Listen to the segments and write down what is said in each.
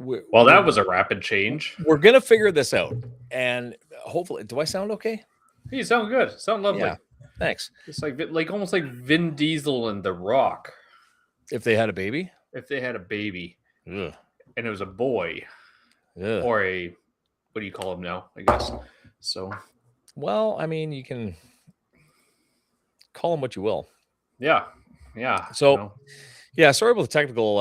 Well, that was a rapid change. We're gonna figure this out, and hopefully, do I sound okay? You sound good. Sound lovely. Yeah, thanks. It's like almost like Vin Diesel and The Rock. If they had a baby, If they had a baby, ugh. and it was a boy, Ugh. or a, what do you call him now? I guess. So. Well, I mean, you can call them what you will. Yeah. So, yeah, sorry about the technical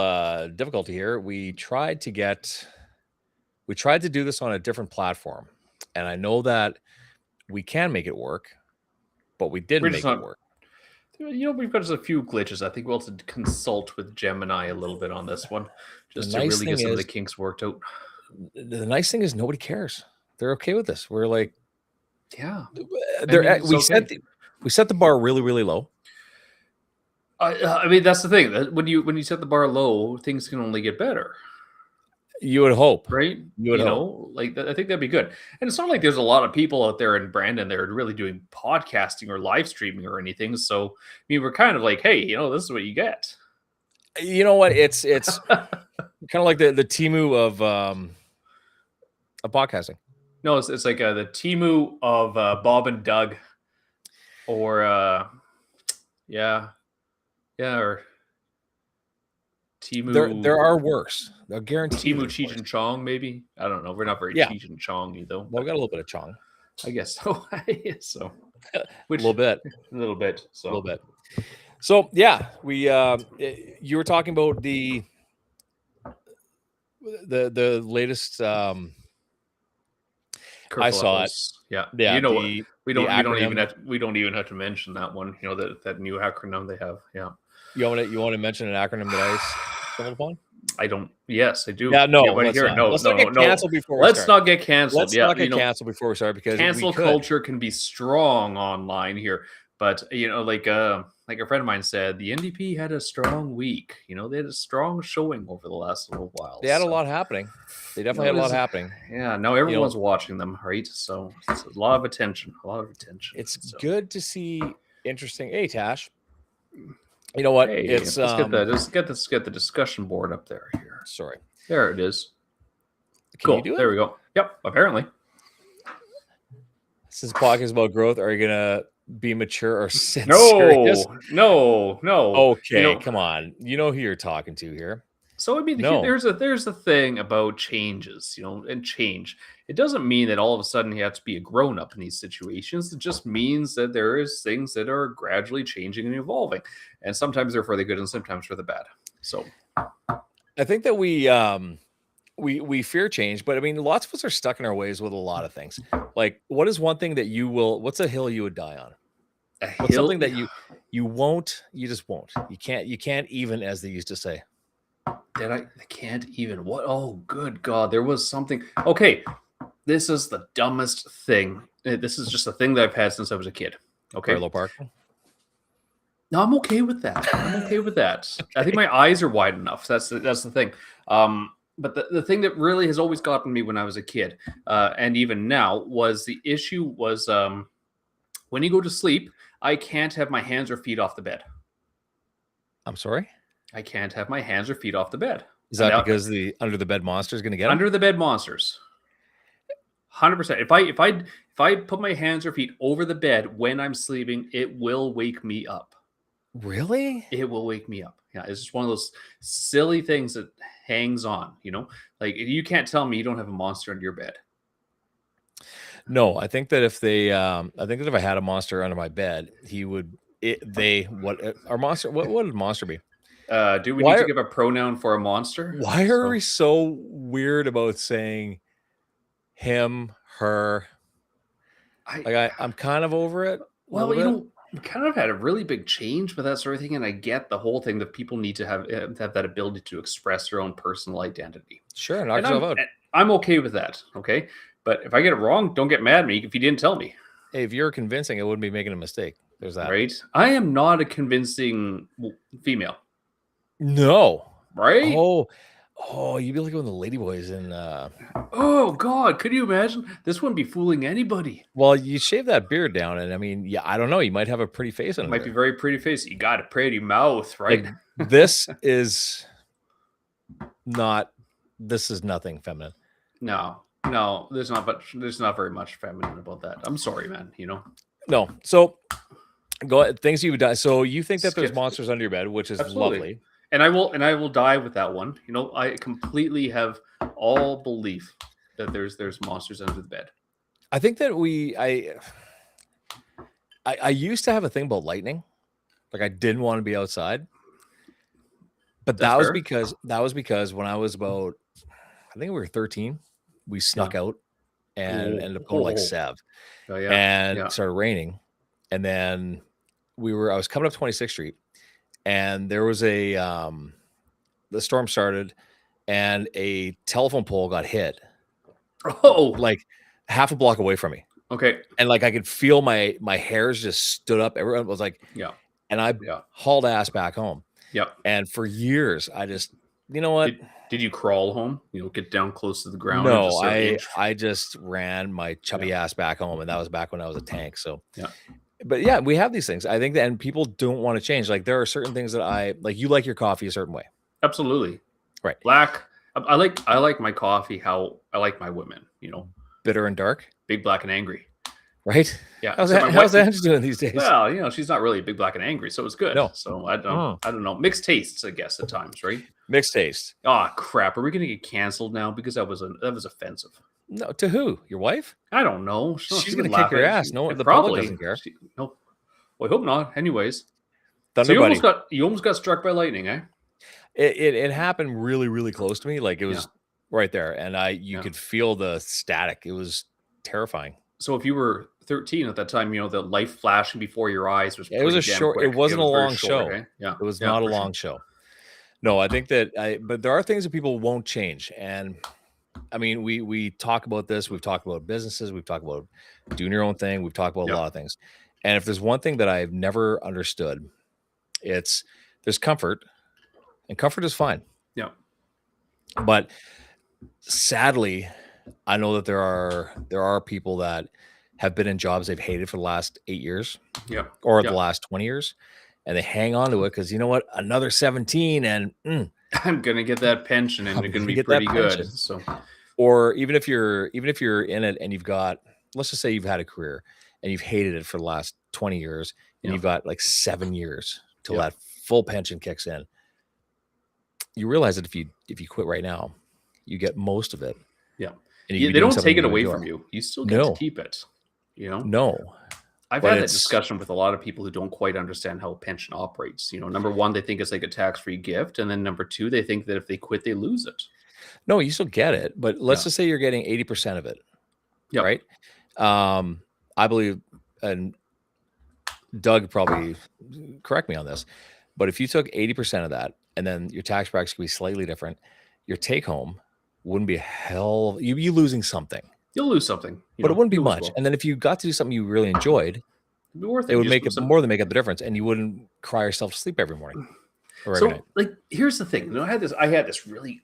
difficulty here. We tried to do this on a different platform, and I know that we can make it work, but we didn't make it work. We've got just a few glitches. I think we'll have to consult with Gemini a little bit on this one, just to really get some of the kinks worked out. The nice thing is nobody cares. They're okay with this. We're like, yeah, we set the bar really, really low. I mean, that's the thing. When you set the bar low, things can only get better. You would hope, right? You would hope. I think that'd be good. And it's not like there's a lot of people out there in Brandon that are really doing podcasting or live streaming or anything. So, I mean, we're kind of like, hey, this is what you get. You know what? It's kind of like the Temu of podcasting. No, it's like the Temu of Bob and Doug, or or Temu. There are worse. They'll guarantee Temu Cheech and Chong, maybe. I don't know. We're not very Cheech and Chong either. Well, we got a little bit of Chong, I guess so. So, a little bit. So, So yeah, we you were talking about the latest. I saw it. Yeah. We don't even have to mention that one. That new acronym they have. Yeah. You want to mention an acronym that I stumbled upon? I don't. Yes, I do. Yeah, no. Let's not get canceled before we start. Let's not get canceled. Let's not get canceled before we start, because cancel culture can be strong online here. But like a friend of mine said, the NDP had a strong week. They had a strong showing over the last little while. They had a lot happening. They definitely had a lot happening. Yeah. Now everyone's watching them, right? So it's a lot of attention. It's good to see interesting. Hey, Tash. You know what? Hey, let's get the discussion board up there here. Sorry. There it is. Can you do it? There we go. Yep, apparently. Since podcast about growth, are you gonna be mature or sit serious? No. Okay, come on. You know who you're talking to here. So I mean, there's a thing about changes, and change. It doesn't mean that all of a sudden you have to be a grown up in these situations. It just means that there is things that are gradually changing and evolving, and sometimes they're for the good and sometimes for the bad. So I think that we fear change, but I mean, lots of us are stuck in our ways with a lot of things. Like, what is one thing that what's a hill you would die on? What's something that you just won't. You can't even, as they used to say. I can't even. What? Oh, good God. There was something. Okay. This is the dumbest thing. This is just a thing that I've had since I was a kid. Okay. Parallel park. No, I'm okay with that. Okay. I think my eyes are wide enough. That's the thing. But the thing that really has always gotten me when I was a kid, and even now, was the issue was when you go to sleep, I can't have my hands or feet off the bed. I'm sorry? I can't have my hands or feet off the bed. Is that because the under the bed monster is going to get them? Under the bed monsters? 100%. If I put my hands or feet over the bed when I'm sleeping, it will wake me up. Really? It will wake me up. Yeah, it's just one of those silly things that hangs on, Like, you can't tell me you don't have a monster under your bed. No, I think that if I had a monster under my bed, what would monster be? Do we need to give a pronoun for a monster? Why are we so weird about saying him, her? I'm kind of over it. Well, we kind of had a really big change with that sort of thing, and I get the whole thing that people need to have that ability to express their own personal identity. Sure, knock yourself out. I'm okay with that. Okay, but if I get it wrong, don't get mad at me if you didn't tell me. Hey, if you're convincing, I wouldn't be making a mistake. There's that. Right? I am not a convincing female. No. Right? Oh, you'd be like one of the ladyboys in Oh God, could you imagine? This wouldn't be fooling anybody. Well, you shave that beard down, and I mean, yeah, I don't know. You might have a pretty face on it. Might be very pretty face. You got a pretty mouth, right? Like, this is not this is nothing feminine. No, there's not very much feminine about that. I'm sorry, man. No. So go ahead. Things you would die. So you think that there's Skip. monsters under your bed, which is Absolutely. lovely. And I will die with that one. I completely have all belief that there's monsters under the bed. I think that I used to have a thing about lightning. Like I didn't want to be outside. But That's fair. that was because when I was about, I think we were 13, we snuck out and ended up going like Sev. Oh, yeah. And it started raining. And then I was coming up 26th Street, and there was the storm started and a telephone pole got hit. Oh, like half a block away from me. Okay. And like I could feel my hairs just stood up. Everyone was like, yeah. And I hauled ass back home. Yep. And for years, I just, you know what? Did you crawl home? Get down close to the ground? No, I just ran my chubby ass back home, and that was back when I was a tank. So but yeah, we have these things. I think that, and people don't want to change. Like there are certain things that I like. You like your coffee a certain way. Absolutely. Right. Black. I like my coffee how I like my women. Bitter and dark. Big, black, and angry. Right. Yeah. How's Angie doing these days? Well, she's not really big, black, and angry, so it's good. No. So I don't know. Mixed tastes, I guess, at times, right? Mixed taste. Oh crap! Are we gonna get canceled now because that was offensive? No, to who? Your wife? I don't know. She's gonna kick your ass. No, the probably public doesn't care. No. Well, I hope not. Anyways, so you almost got struck by lightning, eh? It happened really, really close to me. Like it was right there, and you could feel the static. It was terrifying. So if you were 13 at that time, the light flashing before your eyes was. It was a short. Quick. It wasn't a long show. Eh? Yeah, it was not a long show. No, I think that but there are things that people won't change. And I mean, we talk about this. We've talked about businesses. We've talked about doing your own thing. We've talked about a lot of things. And if there's one thing that I've never understood, there's comfort, and comfort is fine. Yeah. But sadly, I know that there are people that have been in jobs they've hated for the last 8 years. Yeah. Or the last 20 years. And they hang on to it because you know what? Another 17 and I'm gonna get that pension and it's gonna be pretty good. So, or even if you're in it and you've got, let's just say you've had a career and you've hated it for the last 20 years and you've got like 7 years till that full pension kicks in. You realize that if you quit right now, you get most of it. Yeah. And they don't take it away from you. You still get to keep it. No. I've had that discussion with a lot of people who don't quite understand how a pension operates. Number one, they think it's like a tax-free gift. And then number two, they think that if they quit, they lose it. No, you still get it. But let's just say you're getting 80% of it. Yeah. Right. I believe, and Doug probably correct me on this, but if you took 80% of that and then your tax brackets could be slightly different, your take home wouldn't be you'd be losing something. You'll lose something, but it wouldn't be much. Well. And then if you got to do something you really enjoyed, it would make it more than make up the difference, and you wouldn't cry yourself to sleep every morning. Or every night. Like, here's the thing. I had this really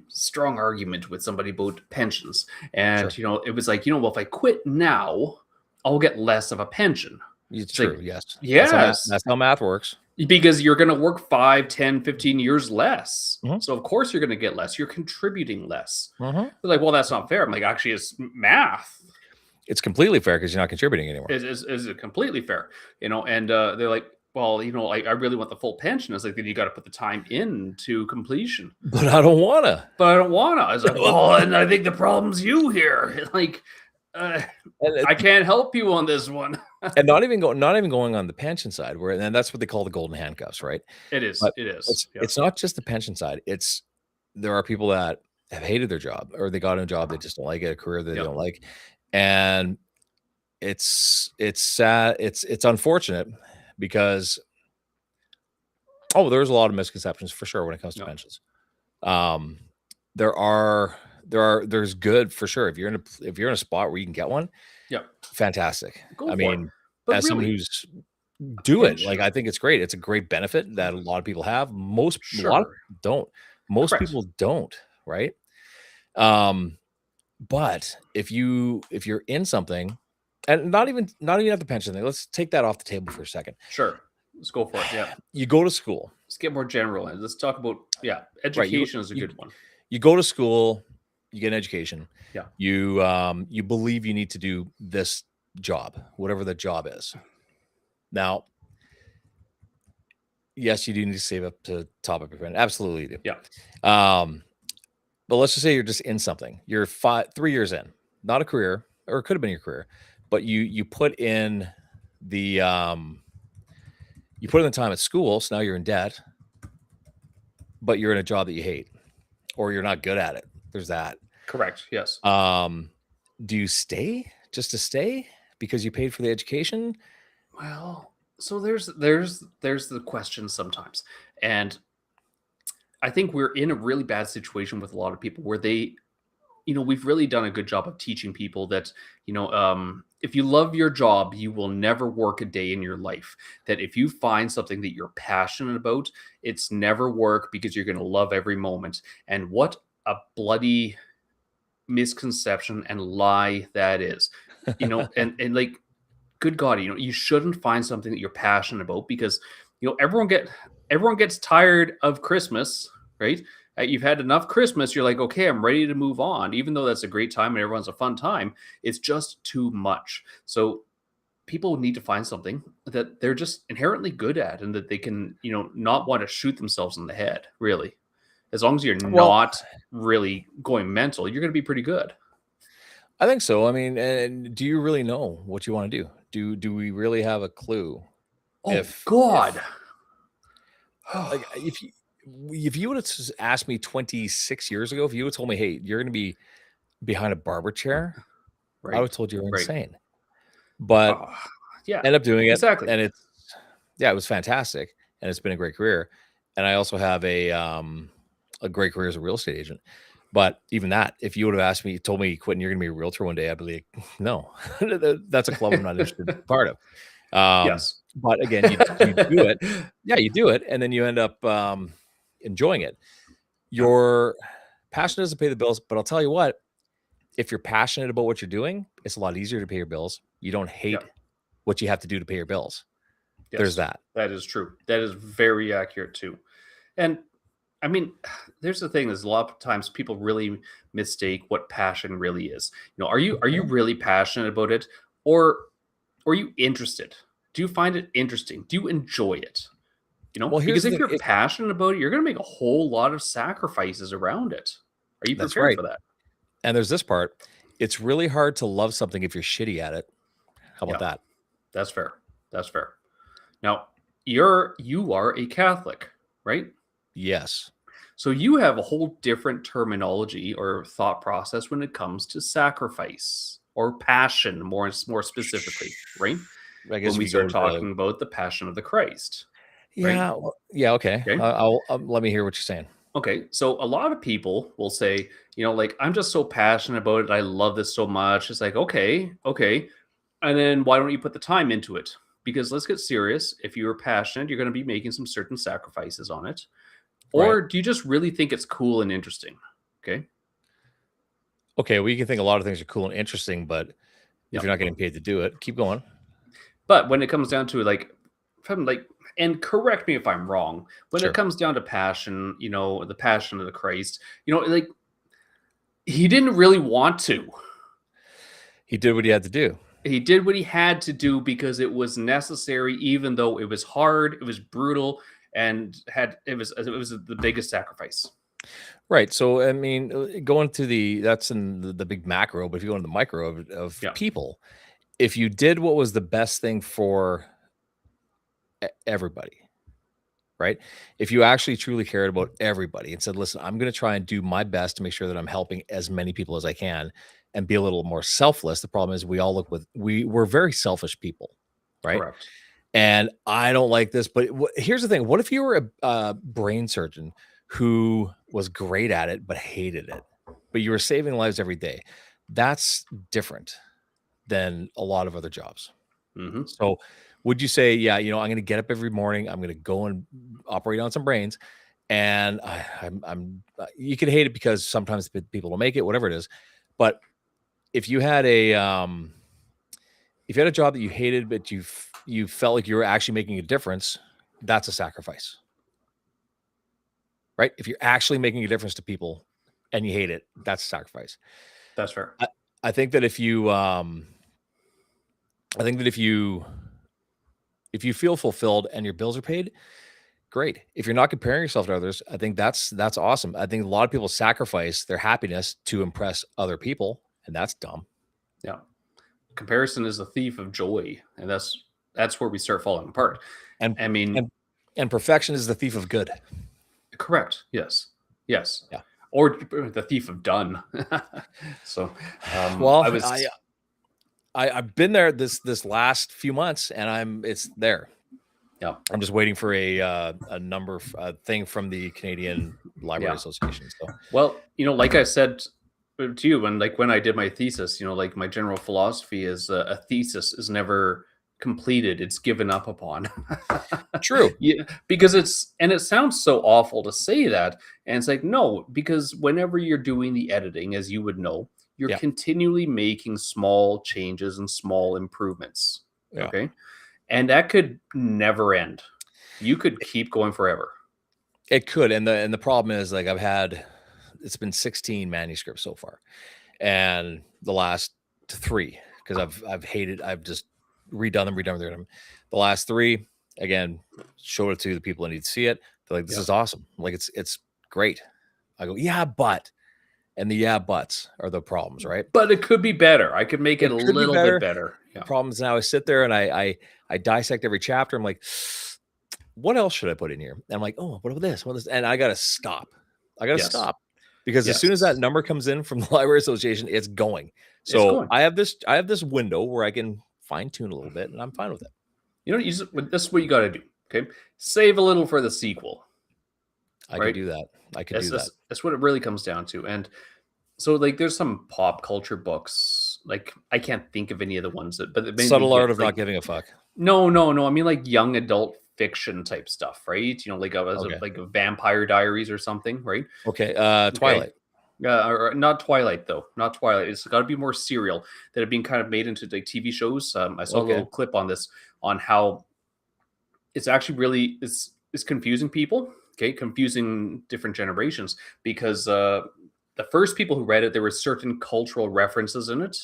strong argument with somebody about pensions, and it was like, well, if I quit now, I'll get less of a pension. It's true. Like, yes. Yes. That's how math works. Because you're going to work 5, 10, 15 years less. Mm-hmm. So, of course, you're going to get less. You're contributing less. Mm-hmm. They're like, well, that's not fair. I'm like, actually, it's math. It's completely fair because you're not contributing anymore. Is it completely fair? And they're like, well, I really want the full pension. It's like, then you got to put the time in to completion. But I don't want to. I was like, well, and I think the problem's you here. Like, I can't help you on this one. And not even going on the pension side, and that's what they call the golden handcuffs, right? It is. But it is. It's not just the pension side. There are people that have hated their job, or they got a job they just don't like, a career they don't like, and it's sad. It's unfortunate because there's a lot of misconceptions for sure when it comes to pensions. There's good for sure if you're in a spot where you can get one. Yeah, fantastic. As someone who's it, like, I think it's great. It's a great benefit that a lot of people have. A lot of people don't. Most people don't, right? But if you're in something, and not even at the pension thing, let's take that off the table for a second. Sure. Let's go for it. Yeah. You go to school. Let's get more general. Let's talk about education is a good one. you go to school, you get an education, Yeah. you believe you need to do this job, whatever the job is. Now, yes, you do need to save up to top up your rent. Absolutely, you do. Yeah. But let's just say you're just in something. You're 3 years in, not a career, or it could have been your career, but you put in the time at school, so now you're in debt, but you're in a job that you hate, or you're not good at it. There's that. Correct. Yes. Do you stay just to stay because you paid for the education? Well, so there's the question sometimes, and I think we're in a really bad situation with a lot of people where they, we've really done a good job of teaching people that, if you love your job, you will never work a day in your life. That if you find something that you're passionate about, it's never work because you're going to love every moment. And what a bloody misconception and lie that is, and like, good God, you shouldn't find something that you're passionate about because, everyone gets tired of Christmas, right? You've had enough Christmas. You're like, okay, I'm ready to move on. Even though that's a great time and everyone's a fun time, it's just too much. So people need to find something that they're just inherently good at and that they can, not want to shoot themselves in the head, really. As long as you're not really going mental, you're going to be pretty good. I think so. I mean, and do you really know what you want to do? Do we really have a clue? Oh, God. If you would have asked me 26 years ago, if you would have told me, hey, you're going to be behind a barber chair, Right. I would have told you you're insane. But yeah, end up doing it. Exactly. And it was fantastic. And it's been a great career. And I also have a great career as a real estate agent. But even that, if you would have told me, Quentin, you're going to be a realtor one day, I'd be like, no, that's a club I'm not interested in part of. Yes. But again, you do it. Yeah, you do it. And then you end up enjoying it. Your passion doesn't pay the bills, but I'll tell you what, if you're passionate about what you're doing, it's a lot easier to pay your bills. You don't hate what you have to do to pay your bills. Yes, there's that. That is true. That is very accurate too. And I mean, there's the thing is a lot of times people really mistake what passion really is. Are you really passionate about it, or are you interested? Do you find it interesting? Do you enjoy it? Because if you're passionate about it, you're going to make a whole lot of sacrifices around it. Are you prepared for that? And there's this part. It's really hard to love something if you're shitty at it. How about that? That's fair. That's fair. Now, you are a Catholic, right? Yes. So you have a whole different terminology or thought process when it comes to sacrifice or passion, more specifically, right? I guess when we start talking about the passion of the Christ. Yeah. Right? Yeah. Okay. I'll let me hear what you're saying. Okay. So a lot of people will say, like, I'm just so passionate about it. I love this so much. It's like, okay. And then why don't you put the time into it? Because let's get serious. If you're passionate, you're going to be making some certain sacrifices on it. Or do you just really think it's cool and interesting? Okay. Okay. Well, you can think a lot of things are cool and interesting, but if you're not getting paid to do it, keep going. But when it comes down to and correct me if I'm wrong, when it comes down to passion, the passion of the Christ, like, he didn't really want to. He did what he had to do. He did what he had to do because it was necessary, even though it was hard, it was brutal, and it was the biggest sacrifice. Right. So, I mean, going to that's in the big macro, but if you go into the micro of people, if you did what was the best thing for everybody, right? If you actually truly cared about everybody and said, listen, I'm going to try and do my best to make sure that I'm helping as many people as I can and be a little more selfless. The problem is we're very selfish people, right? Correct. And I don't like this, but here's the thing. What if you were a brain surgeon who was great at it, but hated it, but you were saving lives every day? That's different than a lot of other jobs. Mm-hmm. So would you say, yeah, I'm going to get up every morning, I'm going to go and operate on some brains, and you can hate it because sometimes people don't make it, whatever it is. But if you had a job that you hated, but you felt like you were actually making a difference, that's a sacrifice, right? If you're actually making a difference to people and you hate it, that's a sacrifice. That's fair. I think that if you feel fulfilled and your bills are paid, great. If you're not comparing yourself to others, I think that's awesome. I think a lot of people sacrifice their happiness to impress other people, and that's dumb. Yeah. Comparison is the thief of joy, and that's where we start falling apart. And I mean, and perfection is the thief of good. correct. Yes. Yes. Yeah. Or the thief of done. So, Well, I was. I've been there this last few months, and it's there. Yeah. I'm just waiting for a number thing from the Canadian Library Association. So, well, like I said to you, when I did my thesis, like my general philosophy is a thesis is never completed; it's given up upon. True. Yeah, because it sounds so awful to say that, and it's like no, because whenever you're doing the editing, as you would know, you're continually making small changes and small improvements. Yeah. Okay. And that could never end. You could keep going forever. It could. And the problem is, like, it's been 16 manuscripts so far. And the last 3, because I've just redone them. The last 3, again, showed it to the people that need to see it. They're like, this is awesome. Like, it's great. I go, yeah, but. And the buts are the problems, right? But it could be better. I could make it a little bit better. Yeah. Problems now, I sit there and I dissect every chapter. I'm like, what else should I put in here? And I'm like, oh, what about this? What is? And I got to stop. Stop because as soon as that number comes in from the Library Association, it's going. So I have this window where I can fine tune a little bit, and I'm fine with it. This is what you got to do. Okay, save a little for the sequel. I can do that. That's what it really comes down to. And so, like, there's some pop culture books. Like, I can't think of any of the ones but Subtle Art of Not Giving a Fuck. No. I mean, like, young adult fiction type stuff, right? Like a Vampire Diaries or something, right? Okay. Twilight. Or not Twilight though. Not Twilight. It's got to be more serial that have been kind of made into like TV shows. I saw a little clip on this on how it's actually really it's confusing people. Okay, confusing different generations because the first people who read it, there were certain cultural references in it,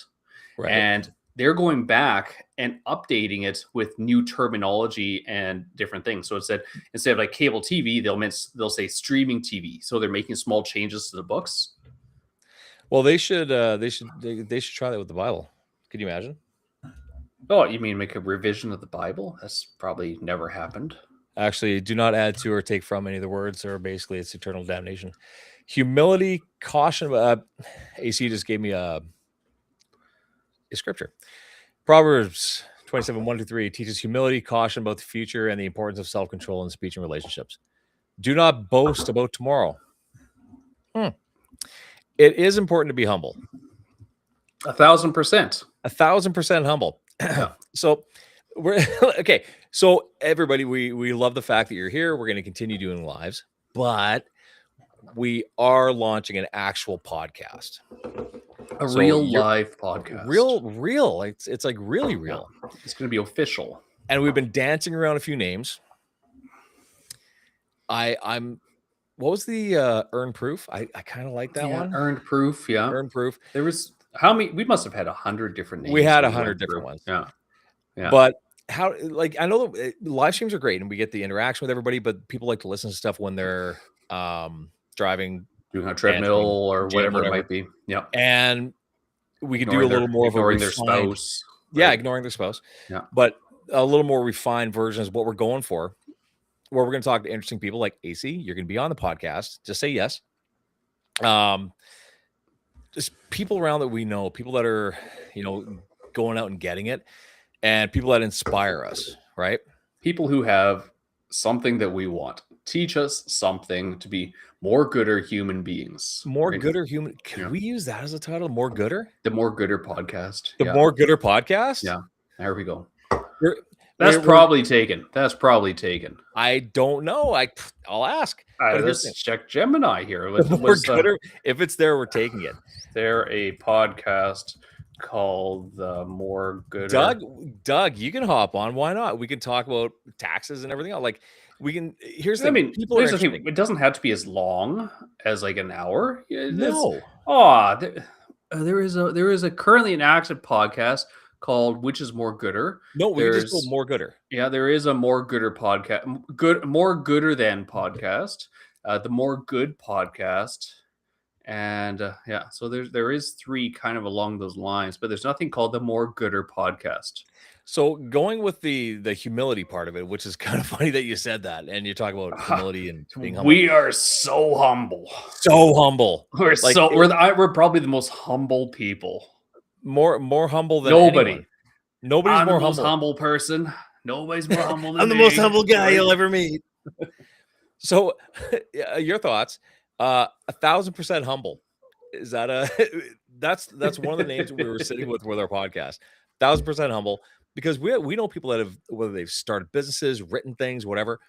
right. And they're going back and updating it with new terminology and different things. So instead of like cable TV, they'll say streaming TV. So they're making small changes to the books. Well, they should try that with the Bible. Could you imagine? Oh, you mean make a revision of the Bible? That's probably never happened. Actually, do not add to or take from any of the words, or basically it's eternal damnation. Humility, caution. AC just gave me a scripture. Proverbs 27, 1-3 teaches humility, caution about the future, and the importance of self-control in speech and relationships. Do not boast about tomorrow. It is important to be humble. 1,000%. 1,000% humble. So we're okay. So everybody, we love the fact that you're here. We're going to continue doing lives, but we are launching an actual podcast. Real live podcast. Real. It's like really real. It's going to be official. And we've been dancing around a few names. What was the Earned Proof? I kind of like that one. Earned Proof. Yeah. Earned Proof. There was how many? We must have had 100 different names. We had 100 different ones. Yeah. But how, like, I know live streams are great and we get the interaction with everybody, but people like to listen to stuff when they're driving, doing a treadmill or whatever it might be. Yeah. And we could do a little more of ignoring their spouse. Right? Yeah, ignoring their spouse. Yeah. But a little more refined version is what we're going for, where we're going to talk to interesting people like AC. You're going to be on the podcast. Just say yes. Just people around that we know, people that are, going out and getting it, and people that inspire us, right? People who have something that we want. Teach us something to be more gooder human beings. More gooder human. Can we use that as a title? More gooder? The More Gooder podcast. The More Gooder podcast? Yeah. There we go. That's probably taken. I don't know. I'll ask. Let's check Gemini here. If it's there, we're taking it. Is there a podcast called The More Gooder? Doug, you can hop on. Why not? We can talk about taxes and everything else. Like, We can. Here's the I thing. mean, People are there's the thing. interesting. It doesn't have to be as long as like an hour. No, There is a currently an active podcast called "Which Is More Gooder." no, we can just go There's more gooder. there is a More Gooder podcast, more gooder than podcast, the More Good podcast, and so there is three kind of along those lines, but there's nothing called the More Gooder podcast. So going with the humility part of it, which is kind of funny that you said that, and you talk about humility and being humble. We are so humble. So humble. We're Like, we're probably the most humble people. More humble than Nobody. anyone. Nobody's I'm more the most humble. humble person. Nobody's more humble than I'm the me. most humble guy you'll ever meet. So, your thoughts? 1,000% humble. Is that that's one of the names we were sitting with our podcast. 1,000% humble, because we know people that have, whether they've started businesses, written things, whatever,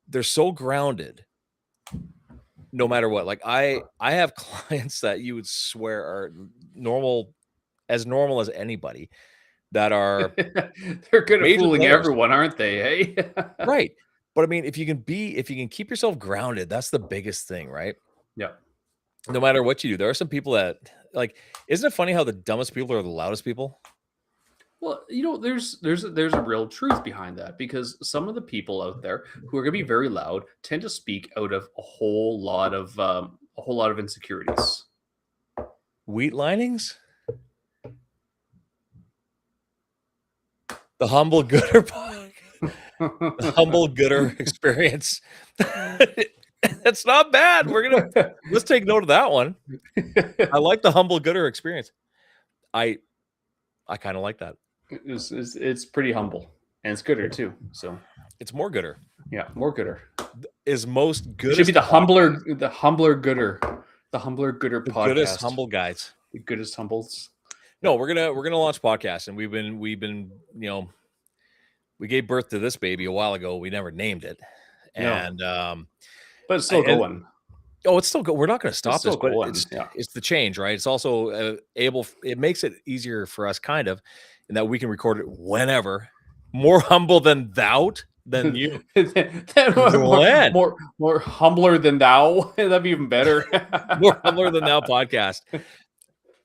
they're so grounded no matter what. Like I have clients that you would swear are normal as anybody, that are They're good at major fooling players. everyone, aren't they? Hey, Right. But I mean, if you can keep yourself grounded, that's the biggest thing, right? Yeah. No matter what you do, there are some people that, like, isn't it funny how the dumbest people are the loudest people? Well, there's a real truth behind that, because some of the people out there who are going to be very loud tend to speak out of a whole lot of insecurities. Wheat linings? The humble gooder the humble gooder experience. That's not bad. Let's take note of that one. I like the humble gooder experience. I kind of like that. It's pretty humble, and it's gooder too. So it's more gooder. Yeah, more gooder is most good. It should be the humbler gooder, the humbler gooder podcast. Goodest humble guys. The goodest humbles. No, we're gonna launch podcasts, and we've been we gave birth to this baby a while ago. We never named it, and but it's still going. It's still going. We're not going to stop this, but it's the change, right? It's also it makes it easier for us, kind of, in that we can record it whenever. More humble than you. more humbler than thou. That'd be even better. More humbler than thou podcast.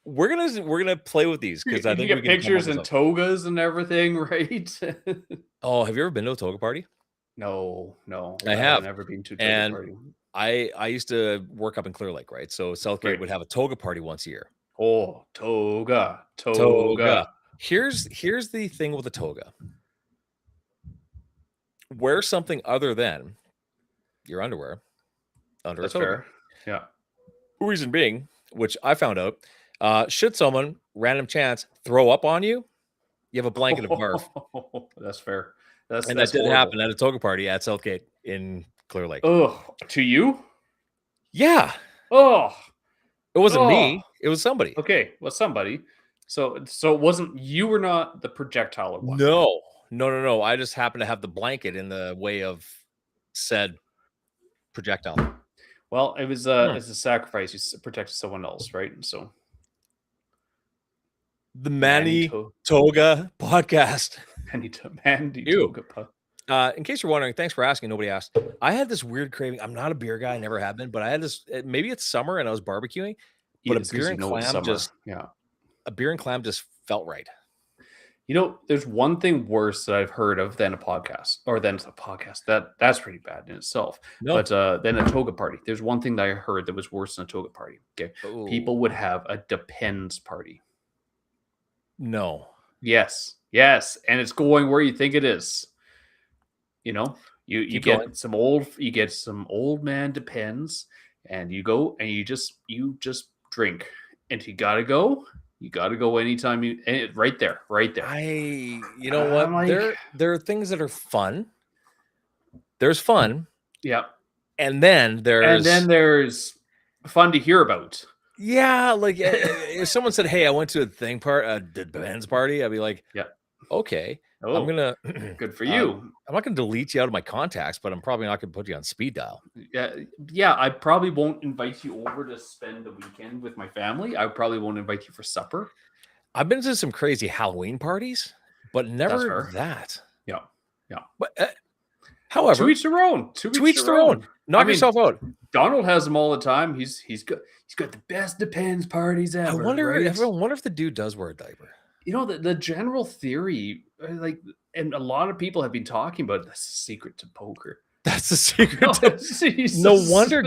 We're gonna play with these, because I think we get pictures and togas and everything, right? Oh, have you ever been to a toga party? No. I have never been to a toga party. I used to work up in Clear Lake, right? So Southgate would have a toga party once a year. Oh, toga. Here's the thing with a toga. Wear something other than your underwear under a toga. Fair. Yeah. Reason being, which I found out, should someone, random chance, throw up on you, you have a blanket of barf. That's fair. That did happen at a toga party at Southgate in Clear Lake. Oh, to you? Yeah. Oh. It wasn't me. It was somebody. Okay. Well, somebody. So it wasn't, you were not the projectile one. No. I just happened to have the blanket in the way of said projectile. Well, it was it's a sacrifice. You protected someone else, right? So the Manny Toga podcast. Manny Toga podcast. In case you're wondering, thanks for asking. Nobody asked. I had this weird craving. I'm not a beer guy. I never have been, but I had this. Maybe it's summer and I was barbecuing, but a beer and clam just felt right. There's one thing worse that I've heard of than a podcast, or than a podcast. That's pretty bad in itself. No. But then a toga party. There's one thing that I heard that was worse than a toga party. Okay, people would have a depends party. No. Yes, and it's going where you think it is. You get some old man depends, and you go and you just drink, and if you gotta go. You got to go anytime right there. You know what? Like, there are things that are fun. There's fun. Yeah. And then there's fun to hear about. Yeah. Like if someone said, "Hey, I went to a depends party," I'd be like, "Yeah, okay." Oh, I'm gonna good for you. I'm not gonna delete you out of my contacts, but I'm probably not gonna put you on speed dial. Yeah. I probably won't invite you over to spend the weekend with my family. I probably won't invite you for supper. I've been to some crazy Halloween parties, but never that. Yeah. But However, to each their own. to each their own. Knock yourself out. Donald has them all the time. He's got the best Depends parties ever. I wonder, right? if the dude does wear a diaper. You know, the general theory, like, and a lot of people have been talking about that's the secret to poker. That's the secret. No wonder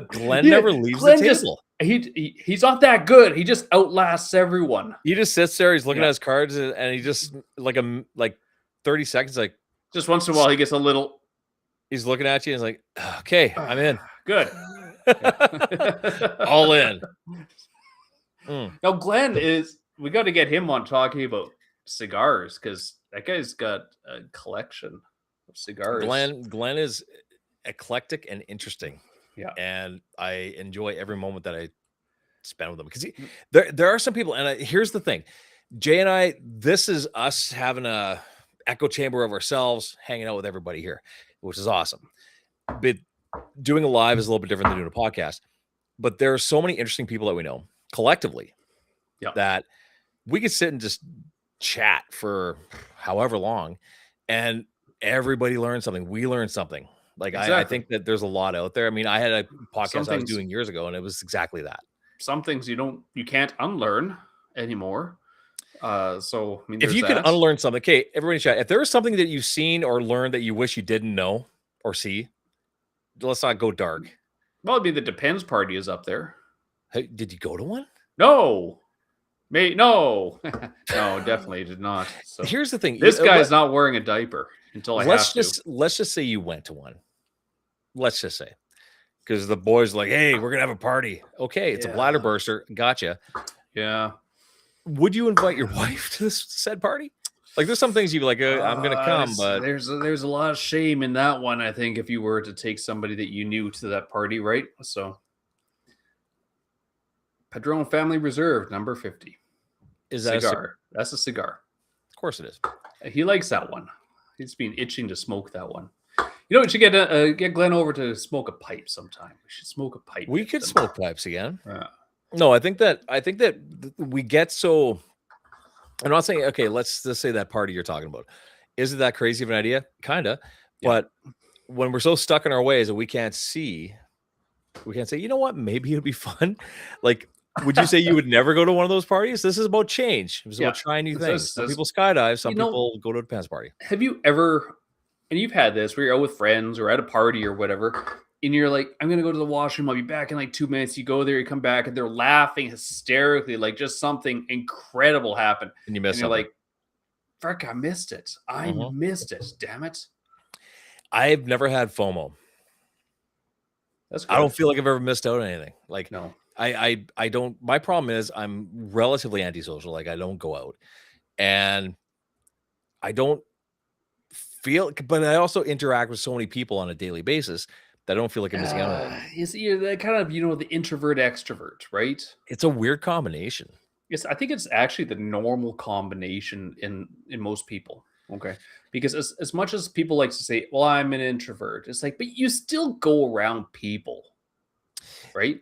Glenn never leaves the table. He's not that good. He just outlasts everyone. He just sits there. He's looking at his cards, and he just like 30 seconds, like just once in a while, he gets a little. He's looking at you and he's like, "Okay, I'm in. Good, all in." Now, Glenn is. We got to get him on talking about cigars because that guy's got a collection of cigars. Glenn is eclectic and interesting. Yeah, and I enjoy every moment that I spend with him because there are some people, and here's the thing, Jay and I, this is us having a echo chamber of ourselves, hanging out with everybody here, which is awesome. But doing a live is a little bit different than doing a podcast. But there are so many interesting people that we know collectively that we could sit and just chat for however long, and everybody learns something. We learn something. Like exactly. I think that there's a lot out there. I mean, I had a podcast I was doing years ago, and it was exactly that. Some things you can't unlearn anymore. So I mean, if you can unlearn something, okay, everybody chat. If there is something that you've seen or learned that you wish you didn't know or see, let's not go dark. Well, I mean, the Depends party is up there. Hey, did you go to one? No. No, definitely did not. So here's the thing: this guy's not wearing a diaper until let's just say you went to one. Let's just say, because the boys like, hey, we're gonna have a party. Okay, it's a bladder burster. Gotcha. Yeah. Would you invite your wife to this said party? Like, there's some things you'd be like, I'm gonna come, but there's a lot of shame in that one. I think if you were to take somebody that you knew to that party, right? So. Padron Family Reserve, number 50. Is that cigar? That's a cigar. Of course it is. He likes that one. He's been itching to smoke that one. You know, we should get Glenn over to smoke a pipe sometime. We should smoke a pipe. We could smoke pipes again. No, I think that we get so. I'm not saying, okay, let's just say that party you're talking about. Is it that crazy of an idea? Kinda. Yeah. But when we're so stuck in our ways that we can't say, you know what, maybe it'd be fun. Like, would you say you would never go to one of those parties? This is about change. It's about trying new things. Some people skydive. Some people go to a Depends party. Have you ever, and you've had this, where you're out with friends or at a party or whatever, and you're like, I'm going to go to the washroom. I'll be back in like 2 minutes. You go there, you come back, and they're laughing hysterically, like just something incredible happened. And you miss something. You're like, frick, I missed it. I missed it. Damn it. I've never had FOMO. That's good. I don't feel like I've ever missed out on anything. Like, no. I don't. My problem is I'm relatively antisocial. Like, I don't go out, and I don't feel. But I also interact with so many people on a daily basis that I don't feel like I'm missing out on it. You're that kind of, the introvert extrovert, right? It's a weird combination. Yes, I think it's actually the normal combination in most people. Okay, because as much as people like to say, "Well, I'm an introvert," it's like, but you still go around people, right?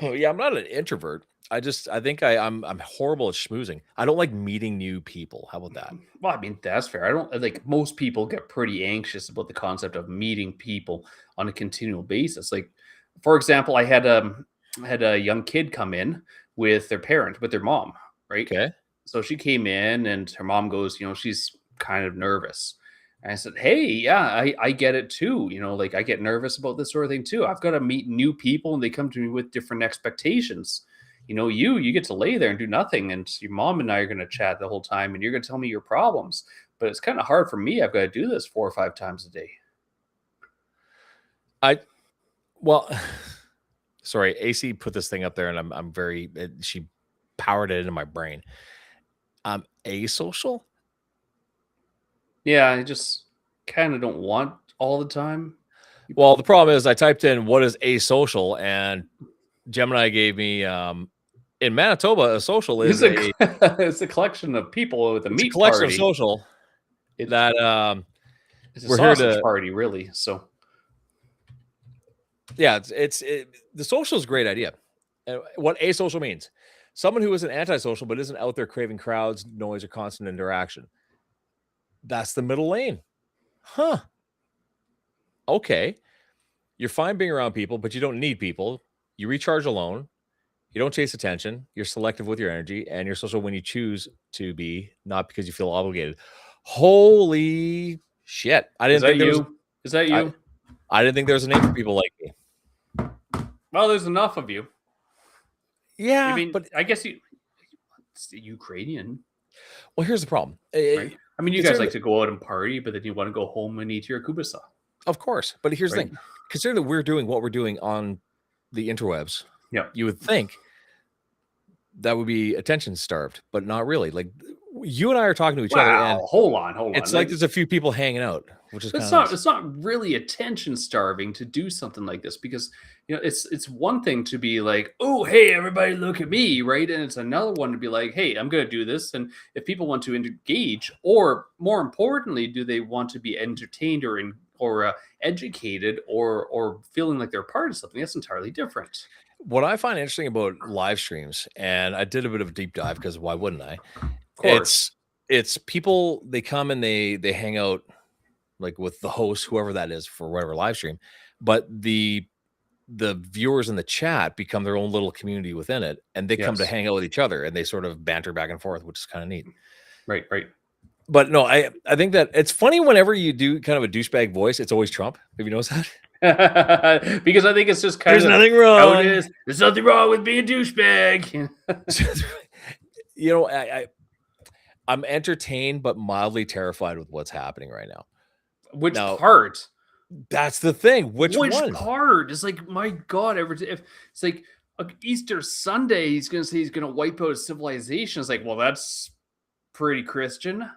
Yeah, I'm not an introvert. I think I'm horrible at schmoozing. I don't like meeting new people. How about that? Well, I mean, that's fair. I don't like, most people get pretty anxious about the concept of meeting people on a continual basis. Like, for example, I had a young kid come in with their mom, right? Okay. So she came in and her mom goes, she's kind of nervous. And I said, hey, yeah, I get it too. Like, I get nervous about this sort of thing too. I've got to meet new people and they come to me with different expectations. You get to lay there and do nothing. And your mom and I are going to chat the whole time and you're going to tell me your problems. But it's kind of hard for me. I've got to do this 4 or 5 times a day. Sorry, AC put this thing up there and she powered it into my brain. I'm asocial. Yeah, I just kind of don't want all the time. Well, the problem is I typed in what is asocial, and Gemini gave me in Manitoba, a social is it's a collection of people with a meat collection party. Of social it's a we're sausage party, really. So yeah, the social is a great idea. And what asocial means: someone who isn't antisocial but isn't out there craving crowds, noise, or constant interaction. That's the middle lane. Huh. Okay, you're fine being around people, but you don't need people. You recharge alone. You don't chase attention. You're selective with your energy, and you're social when you choose to be, not because you feel obligated. Holy shit! I Is didn't think that there was. you? Is that I, you? I didn't think there was a name for people like me. Well, there's enough of you. I Yeah, mean, but I guess it's the Ukrainian, well, here's the problem. right? I mean, you guys like to go out and party, but then you want to go home and eat your kubasa. Of course, but here's the Right? thing: considering that we're doing what we're doing on the interwebs, Yeah. you would think that would be attention starved, but not really. Like you and I are talking to each other, and Hold on. it's like there's a few people hanging out, which is kind of nice. It's not really attention starving to do something like this, because it's one thing to be like, oh hey everybody look at me, right? And it's another one to be like, hey, I'm gonna do this. And if people want to engage, or more importantly, do they want to be entertained or educated or feeling like they're part of something, that's entirely different. What I find interesting about live streams, and I did a bit of a deep dive because why wouldn't I? Of course. It's people, they come and they hang out like with the host, whoever that is, for whatever live stream, but the viewers in the chat become their own little community within it, and they come to Yes. hang out with each other, and they sort of banter back and forth, which is kind of neat. Right. But no, I think that it's funny whenever you do kind of a douchebag voice, it's always Trump. Have you noticed that? Because I think it's just kind There's of nothing how wrong. it is. There's nothing wrong with being a douchebag. You know, I'm entertained but mildly terrified with what's happening right now. Which Now, part? That's the thing. Which Which one? part? It's like, my God, if it's like Easter Sunday, he's gonna say he's gonna wipe out civilization. It's like, well, that's pretty Christian.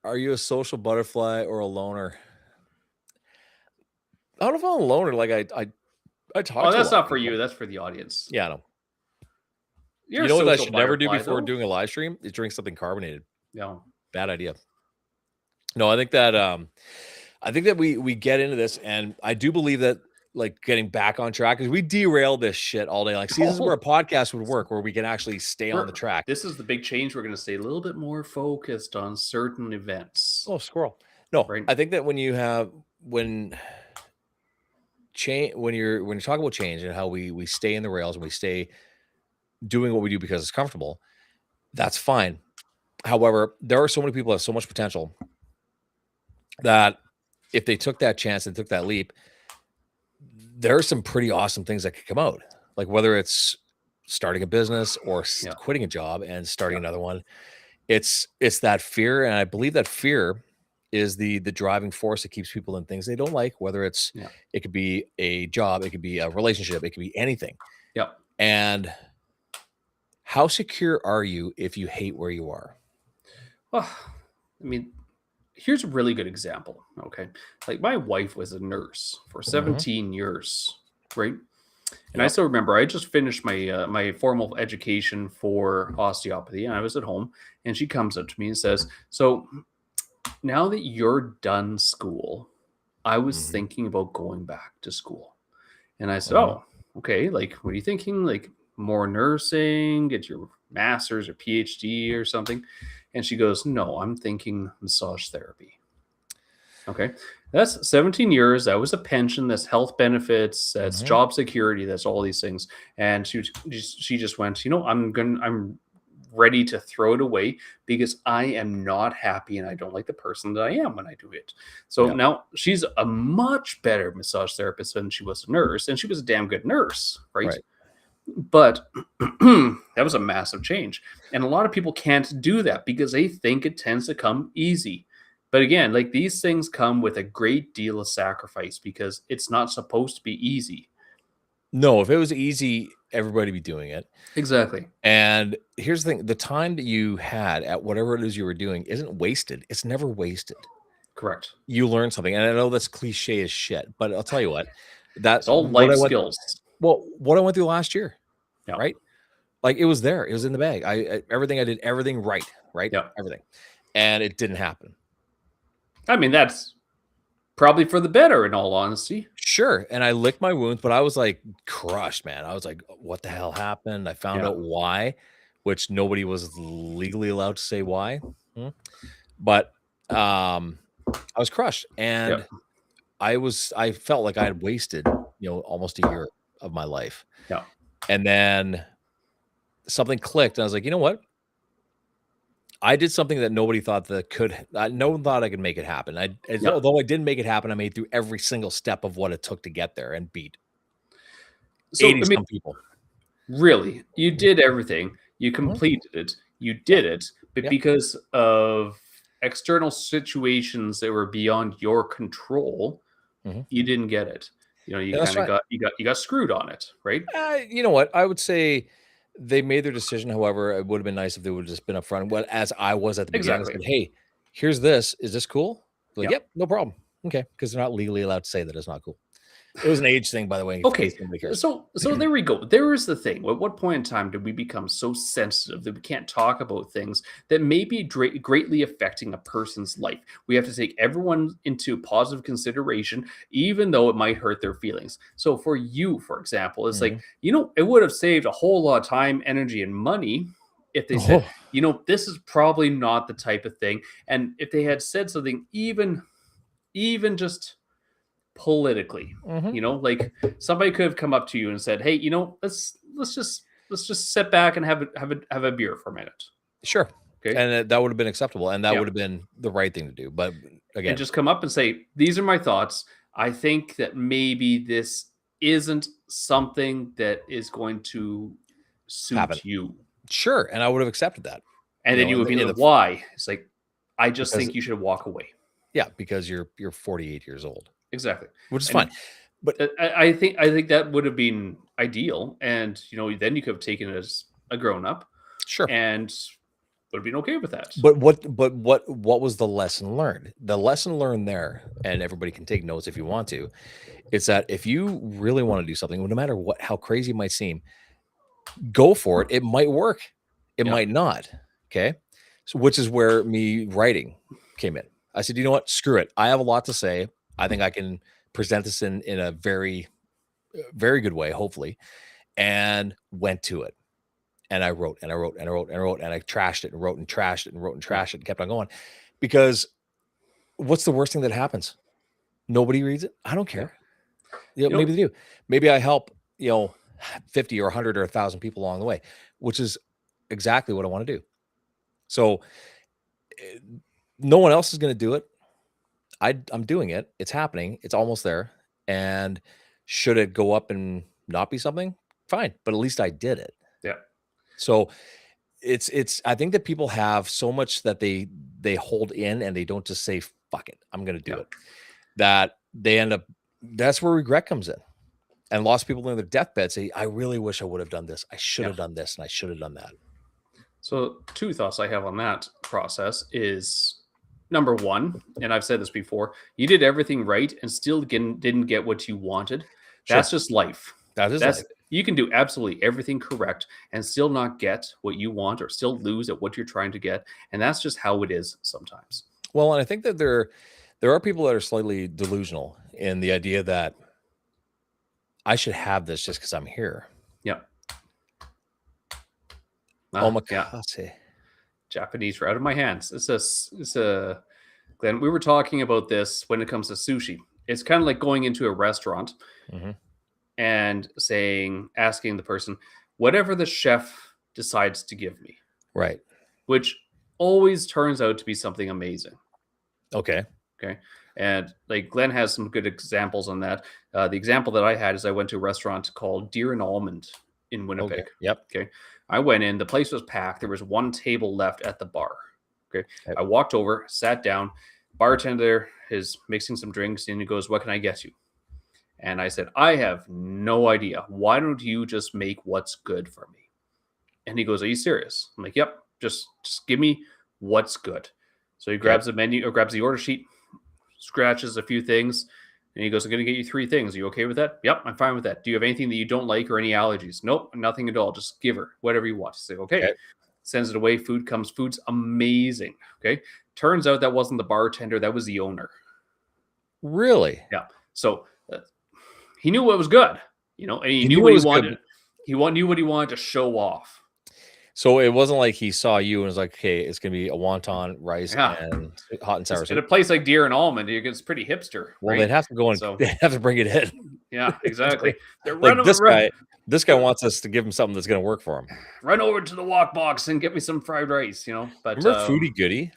Are you a social butterfly or a loner? I don't know if I'm a loner. Like I talk. Oh, to that's a lot not for of people. you. That's for the audience. Yeah, I know. You're You know a what I social should never do butterfly, before though. doing a live stream is drink something carbonated. No. Bad idea. No, I think that we get into this, and I do believe that, like, getting back on track, because we derail this shit all day. Like, see, this is where a podcast would work, where we can actually stay on the track. This is the big change. We're going to stay a little bit more focused on certain events. Oh, squirrel. No, Right. I think that when you're talking about change and how we stay in the rails and we stay doing what we do because it's comfortable, that's fine. However, there are so many people that have so much potential that if they took that chance and took that leap, there are some pretty awesome things that could come out. Like whether it's starting a business or quitting a job and starting another one, it's that fear, and I believe that fear is the driving force that keeps people in things they don't like. Whether it's it could be a job, it could be a relationship, it could be anything. Yeah. And how secure are you if you hate where you are? Well, I mean, here's a really good example. Okay. Like my wife was a nurse for 17 years, right? And I still remember I just finished my my formal education for osteopathy, and I was at home, and she comes up to me and says, so now that you're done school, I was thinking about going back to school. And I said, oh, okay. Like, what are you thinking? Like more nursing, get your master's or PhD or something? And she goes, no, I'm thinking massage therapy. Okay. That's 17 years. That was a pension. That's health benefits. That's job security. That's all these things. And she just went, I'm ready to throw it away because I am not happy and I don't like the person that I am when I do it. So now she's a much better massage therapist than she was a nurse, and she was a damn good nurse, right? But that was a massive change. And a lot of people can't do that because they think it tends to come easy. But again, like these things come with a great deal of sacrifice because it's not supposed to be easy. No, if it was easy, everybody would be doing it. Exactly. And here's the thing. The time that you had at whatever it is you were doing isn't wasted. It's never wasted. Correct. You learn something. And I know that's cliche as shit, but I'll tell you what. That's all life skills. Well, what I went through last year, right? Like it was there. It was in the bag. Everything I did, everything right? Yeah. Everything. And it didn't happen. I mean, that's probably for the better, in all honesty. Sure. And I licked my wounds, but I was like crushed, man. I was like, what the hell happened? I found out why, which nobody was legally allowed to say why. But I was crushed. And I felt like I had wasted, almost a year of my life. Yeah. And then something clicked and I was like, you know what? I did something that nobody thought that no one thought I could make it happen. Yeah. Although I didn't make it happen, I made through every single step of what it took to get there and beat So 80 I mean, some people. really, you did everything. You Mhm. completed it. You did it, but Yep. because of external situations that were beyond your control, Mhm. you didn't get it. You And that's kind of right. got screwed on it, right? You know what? I would say they made their decision. However, it would have been nice if they would have just been upfront. Well, as I was at the beginning, I Exactly. said, "Hey, here's this. Is this cool?" Like, Yeah. "Yep, no problem." Okay, because they're not legally allowed to say that it's not cool. It was an age thing, by the way, in case Okay, anybody cares. so there we go. There is the thing. At what point in time did we become so sensitive that we can't talk about things that may be greatly affecting a person's life? We have to take everyone into positive consideration, even though it might hurt their feelings. So for you, for example, it's like, Mhm. it would have saved a whole lot of time, energy, and money if they said, Oh, this is probably not the type of thing. And if they had said something even just politically, mhm. like somebody could have come up to you and said, hey, let's just sit back and have a beer for a minute. Sure, Okay. and that would have been acceptable, and that Yeah. would have been the right thing to do. But And again, just come up and say, these are my thoughts. I think that maybe this isn't something that is going to happen. suit you. Sure, and I would have accepted that. And then you In would the be in like, the why? It's like, I just because think you should walk away. yeah, because you're 48 years old, Exactly. which is fine. And But I think that would have been ideal. And then you could have taken it as a grown up sure. and would have been okay with that. But what was the lesson learned? The lesson learned there, and everybody can take notes if you want to, it's that if you really want to do something, no matter how crazy it might seem, go for it. It might work. It Yeah. might not. Okay. So which is where me writing came in. I said, you know what? Screw it. I have a lot to say. I think I can present this in a very, very good way, hopefully, and went to it. And I wrote and I wrote and I wrote and I wrote and I trashed it and wrote and trashed it and wrote and Yeah. trashed it and kept on going. Because what's the worst thing that happens? Nobody reads it. I don't Yeah. care. You know, Maybe they do. Maybe I help, 50 or 100 or 1,000 people along the way, which is exactly what I want to do. So eh, no one else is going to do it. I'm doing it. It's happening. It's almost there. And should it go up and not be something? Fine. But at least I did it. yeah. So it's I think that people have so much that they hold in and they don't just say fuck it, I'm going to do Yeah. it. That they end up that's where regret comes in. And lots of people in their deathbed say, I really wish I would have done this. I should Yeah. have done this and I should have done that. So two thoughts I have on that process is number one, and I've said this before, you did everything right and still didn't get what you wanted. Sure. That's just life. That is That's life. You can do absolutely everything correct and still not get what you want or still lose at what you're trying to get. And that's just how it is sometimes. Well, and I think that there are people that are slightly delusional in the idea that I should have this just because I'm here. Yeah. Yeah. Omakase. Japanese are out of my hands. It's a Glenn, we were talking about this when it comes to sushi. It's kind of like going into a restaurant Mhm. and asking the person, whatever the chef decides to give me, Right. which always turns out to be something amazing. Okay. Okay. And like Glenn has some good examples on that. The example that I had is I went to a restaurant called Deer and Almond in Okay. Winnipeg. Yep. Okay. I went in, the place was packed. There was one table left at the bar. Okay. Yep. I walked over, sat down. Bartender is mixing some drinks and he goes, what can I get you? And I said, I have no idea. Why don't you just make what's good for me? And he goes, are you serious? I'm like, yep, just give me what's good. So he grabs the menu or grabs the order sheet, scratches a few things, and he goes, I'm going to get you 3 things. Are you okay with that? Yep, I'm fine with that. Do you have anything that you don't like or any allergies? Nope, nothing at all. Just give her whatever you want. He's like, okay. Sends it away. Food comes. Food's amazing. Okay. Turns out that wasn't the bartender. That was the owner. Really? Yeah. So he knew what was good, and he knew knew what it he was good. wanted. He knew what he wanted to show off. So it wasn't like he saw you and was like, "Okay, it's gonna be a wonton, rice, Yeah. and hot and sour At a soup." place like Deer and Almond, it's pretty hipster, Well, right? they'd have to go and So they'd have to bring it in. yeah, It's exactly. They're like this run, guy. This guy wants us to give him something that's gonna work for him. run over to the walk box and get me some fried rice, But Remember Foodie Goody?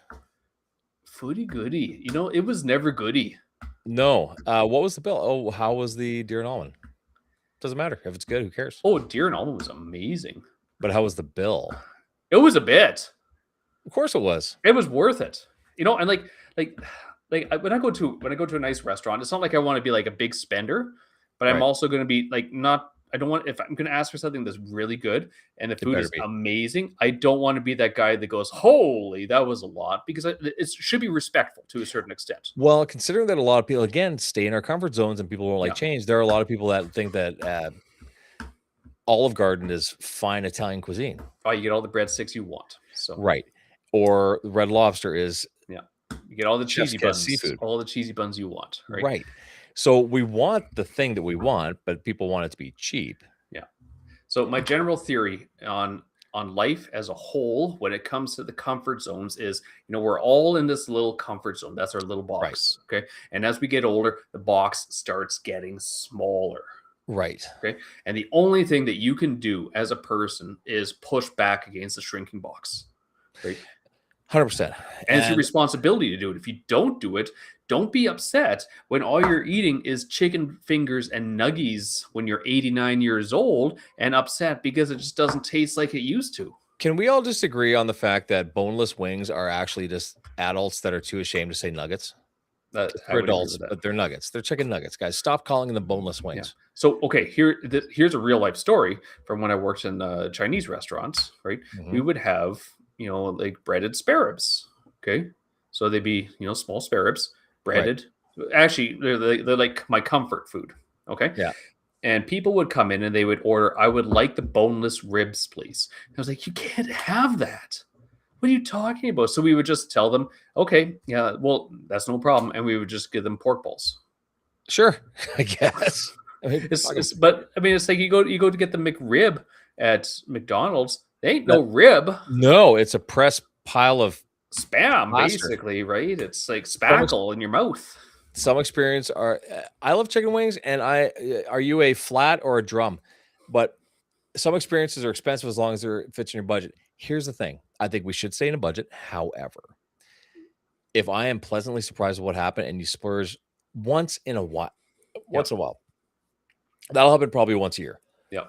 Foodie Goody, it was never goody. No. What was the bill? Oh, how was the deer and almond? Doesn't matter if it's good. Who cares? Oh, Deer and Almond was amazing. But how was the bill? It was a bit. Of course it was. It was worth it, and when I go to a nice restaurant, it's not like I want to be like a big spender, but I'm Right. also going to be like not. I don't want if I'm going to ask for something that's really good and the food better is be. amazing. I don't want to be that guy that goes, "Holy, that was a lot," because it should be respectful to a certain extent. Well, considering that a lot of people, again, stay in our comfort zones and people won't like Yeah. change, there are a lot of people that think that Olive Garden is fine Italian cuisine. Oh, you get all the breadsticks you want. So Right. Or Red Lobster is you get all the chef's cheesy kiss buns, seafood. all the cheesy buns you want. Right. Right. So we want the thing that we want, but people want it to be cheap. Yeah. So my general theory on life as a whole when it comes to the comfort zones is, we're all in this little comfort zone. That's our little box. Okay. And as we get older, the box starts getting smaller. Right. Okay. And the only thing that you can do as a person is push back against the shrinking box. Right. 100%. And it's your responsibility to do it. If you don't do it, don't be upset when all you're eating is chicken fingers and nuggies when you're 89 years old and upset because it just doesn't taste like it used to. Can we all just agree on the fact that boneless wings are actually just adults that are too ashamed to say nuggets? I They're would agree adults, with that. but they're nuggets. They're chicken nuggets, guys. Stop calling them boneless wings. Yeah. So, okay, here's a real life story from when I worked in Chinese restaurants, right? Mhm. We would have, like breaded spare ribs. Okay. So they'd be, small spare ribs, breaded. Right. Actually, they're like my comfort food. Okay. Yeah. And people would come in and they would order, I would like the boneless ribs, please. And I was like, you can't have that. What are you talking about? So we would just tell them, okay, yeah, well, that's no problem. And we would just give them pork balls. Sure, I guess. But it's like you go to get the McRib at McDonald's. They ain't no rib. No, it's a pressed pile of spam, basically, right? It's like spackle in your mouth. Some experience are. I love chicken wings, and are you a flat or a drum? But some experiences are expensive as long as they're fits in your budget. Here's the thing: I think we should stay in a budget. However, if I am pleasantly surprised with what happened, and you splurge once in a while, that'll happen probably once a year. Yeah.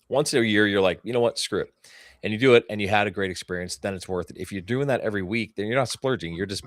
Once a year, you're like, you know what, screw it. And you do it and you had a great experience, then it's worth it. If you're doing that every week, then you're not splurging. You're just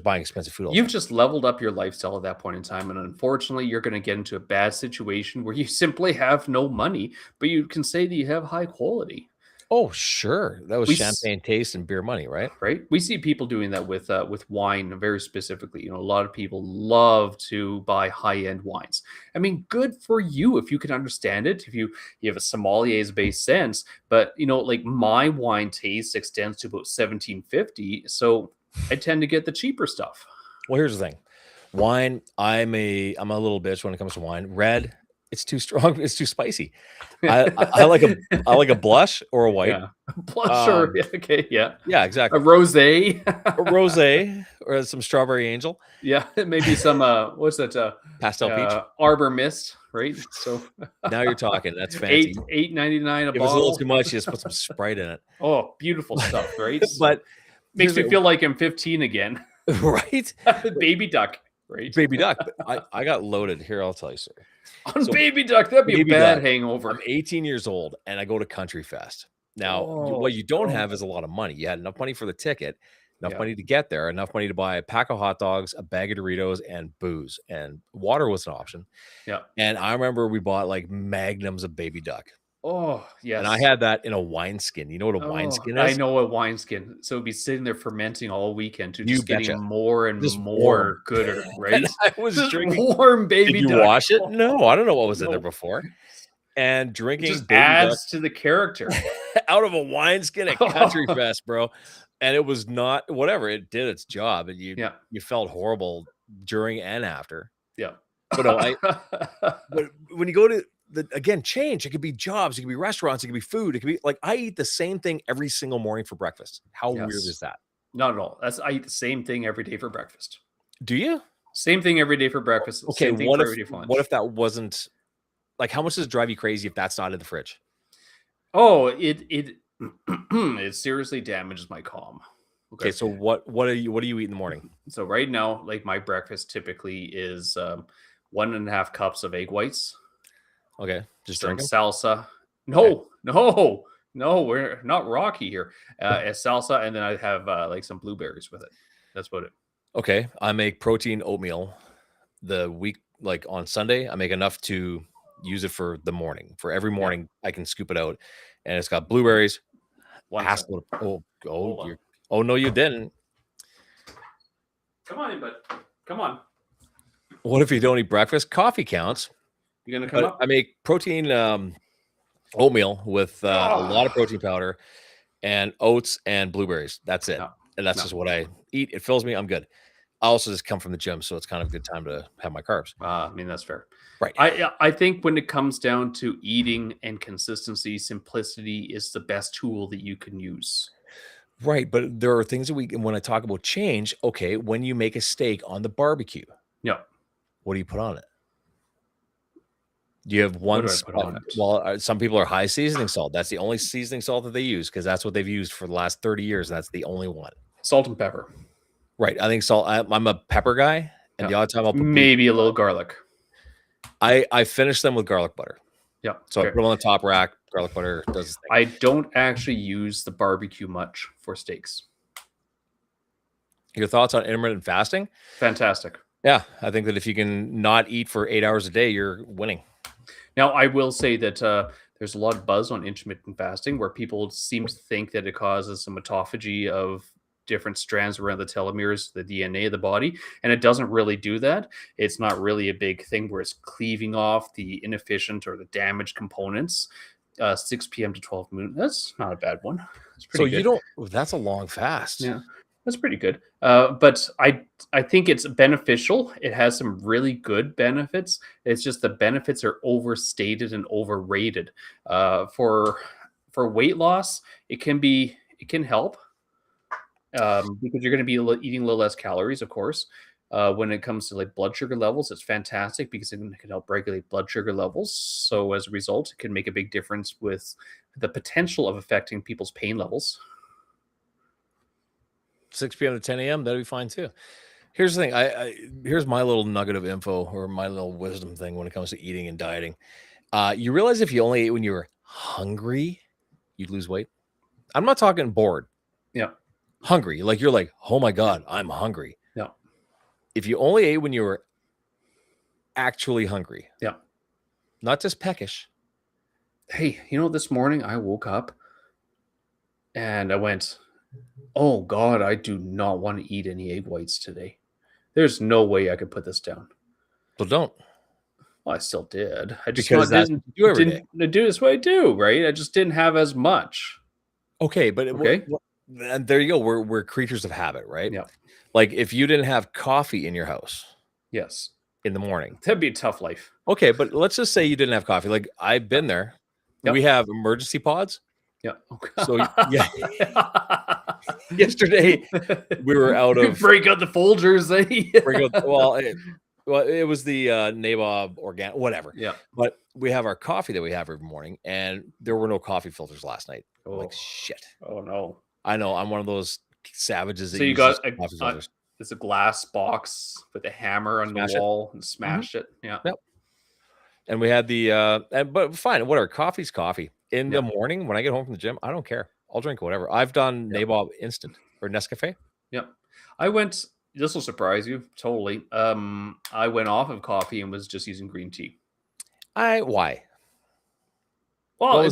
buying expensive food. You've just leveled up your lifestyle at that point in time. And unfortunately, you're going to get into a bad situation where you simply have no money, but you can say that you have high quality. Oh, sure. That was champagne taste and beer money, right? Right. We see people doing that with wine very specifically. A lot of people love to buy high-end wines. I mean, good for you if you can understand it, if you have a sommelier's based sense. But, like my wine taste extends to about 1750. So I tend to get the cheaper stuff. Well, here's the thing. Wine, I'm a little bitch when it comes to wine. Red, it's too strong. It's too spicy. I like a blush or a white. Yeah. Blush or okay, yeah. Yeah, exactly. A rosé. A rosé or some strawberry angel. Yeah, maybe some what's that? Pastel peach. Arbor mist, right? So now you're talking. That's fancy. $8.99 a bottle. If it's a little too much, you just put some Sprite in it. Oh, beautiful stuff, right? But makes me feel like I'm 15 again. Right? Baby duck. Right. Baby duck. I got loaded. Here, I'll tell you, sir. On Baby duck, that'd be a bad hangover. I'm 18 years old and I go to Country Fest. Now, what you don't have is a lot of money. You had enough money for the ticket, enough money to get there, enough money to buy a pack of hot dogs, a bag of Doritos, and booze. And water was an option. Yeah. And I remember we bought like magnums of Baby duck. Oh, yes. And I had that in a wineskin. You know what a wineskin is? I know a wineskin. So it'd be sitting there fermenting all weekend to just getting more and just more gooder, right? And I was just drinking warm Baby duck. Did you wash it? No, I don't know what was in there before. And drinking just adds to the character out of a wineskin at Country Fest, bro. And it was not whatever. It did its job, and you felt horrible during and after. Yeah. But no, but when you go to again, change. It could be jobs, it could be restaurants, it could be food, it could be like I eat the same thing every single morning for breakfast. How weird is that? Not at all. I eat the same thing every day for breakfast. Do you? Same thing every day for breakfast. Okay, Same thing for every day for lunch. what if that wasn't like how much does it drive you crazy if that's not in the fridge? Oh, it seriously damages my calm. Okay, so what do you eat in the morning? So right now, like my breakfast typically is 1.5 cups of egg whites. Okay, just some drinking salsa. No, we're not Rocky here. A salsa, and then I have like some blueberries with it. That's about it. Okay, I make protein oatmeal the week, like on Sunday. I make enough to use it for the morning. For every morning, I can scoop it out, and it's got blueberries. Oh no, you didn't. Come on in, bud. Come on. What if you don't eat breakfast? Coffee counts. You gonna come up? I make protein oatmeal with a lot of protein powder and oats and blueberries. That's it. And that's just what I eat. It fills me. I'm good. I also just come from the gym, so it's kind of a good time to have my carbs. I mean, that's fair. Right. I think when it comes down to eating and consistency, simplicity is the best tool that you can use. Right. But there are things that when I talk about change, okay, when you make a steak on the barbecue, what do you put on it? Do you have one? Well, some people are high seasoning salt. That's the only seasoning salt that they use because that's what they've used for the last 30 years. That's the only one. Salt and pepper. Right. I think salt. I'm a pepper guy, and the odd time I'll put maybe a little garlic. I finish them with garlic butter. Yeah. So I put them on the top rack. Garlic butter does its thing. I don't actually use the barbecue much for steaks. Your thoughts on intermittent fasting? Fantastic. Yeah, I think that if you can not eat for 8 hours a day, you're winning. Now, I will say that there's a lot of buzz on intermittent fasting where people seem to think that it causes some autophagy of different strands around the telomeres, the DNA of the body, and it doesn't really do that. It's not really a big thing where it's cleaving off the inefficient or the damaged components. 6 p.m. to 12 noon. That's not a bad one. That's pretty good. You don't. That's a long fast. Yeah. That's pretty good. But I think it's beneficial. It has some really good benefits. It's just the benefits are overstated and overrated. For weight loss, it can help because you're going to be eating a little less calories, of course. When it comes to like blood sugar levels, it's fantastic because it can help regulate blood sugar levels. So as a result, it can make a big difference with the potential of affecting people's pain levels. 6 p.m. to 10 a.m. That'd be fine too. Here's the thing. Here's my little nugget of info or my little wisdom thing when it comes to eating and dieting. You realize if you only ate when you were hungry, you'd lose weight. I'm not talking bored. Yeah. Hungry. Like you're like, oh my God, I'm hungry. Yeah. If you only ate when you were actually hungry. Yeah. Not just peckish. Hey, this morning I woke up and I went, oh God, I do not want to eat any egg whites today. There's no way I could put this down. Well, don't. Well, I still did. I just didn't do this way I do, right? I just didn't have as much. Okay, but and there you go. We're creatures of habit, right? Yeah. Like if you didn't have coffee in your house, yes, in the morning, that'd be a tough life. Okay, but let's just say you didn't have coffee. Like I've been there. Yep. We have emergency pods. Yeah. Okay. So yeah. Yesterday we were out of break out the Folgers. It was the Nabob organic, whatever. Yeah. But we have our coffee that we have every morning, and there were no coffee filters last night. Oh. Like shit. Oh no. I know. I'm one of those savages. So you got it's a glass box with a hammer on the wall and smash it. Yeah. Yep. And we had but fine. Whatever. Coffee's coffee. In the morning when I get home from the gym, I don't care. I'll drink whatever. I've done Nabob Instant or Nescafe. Yep. This will surprise you totally. I went off of coffee and was just using green tea. Why? Well,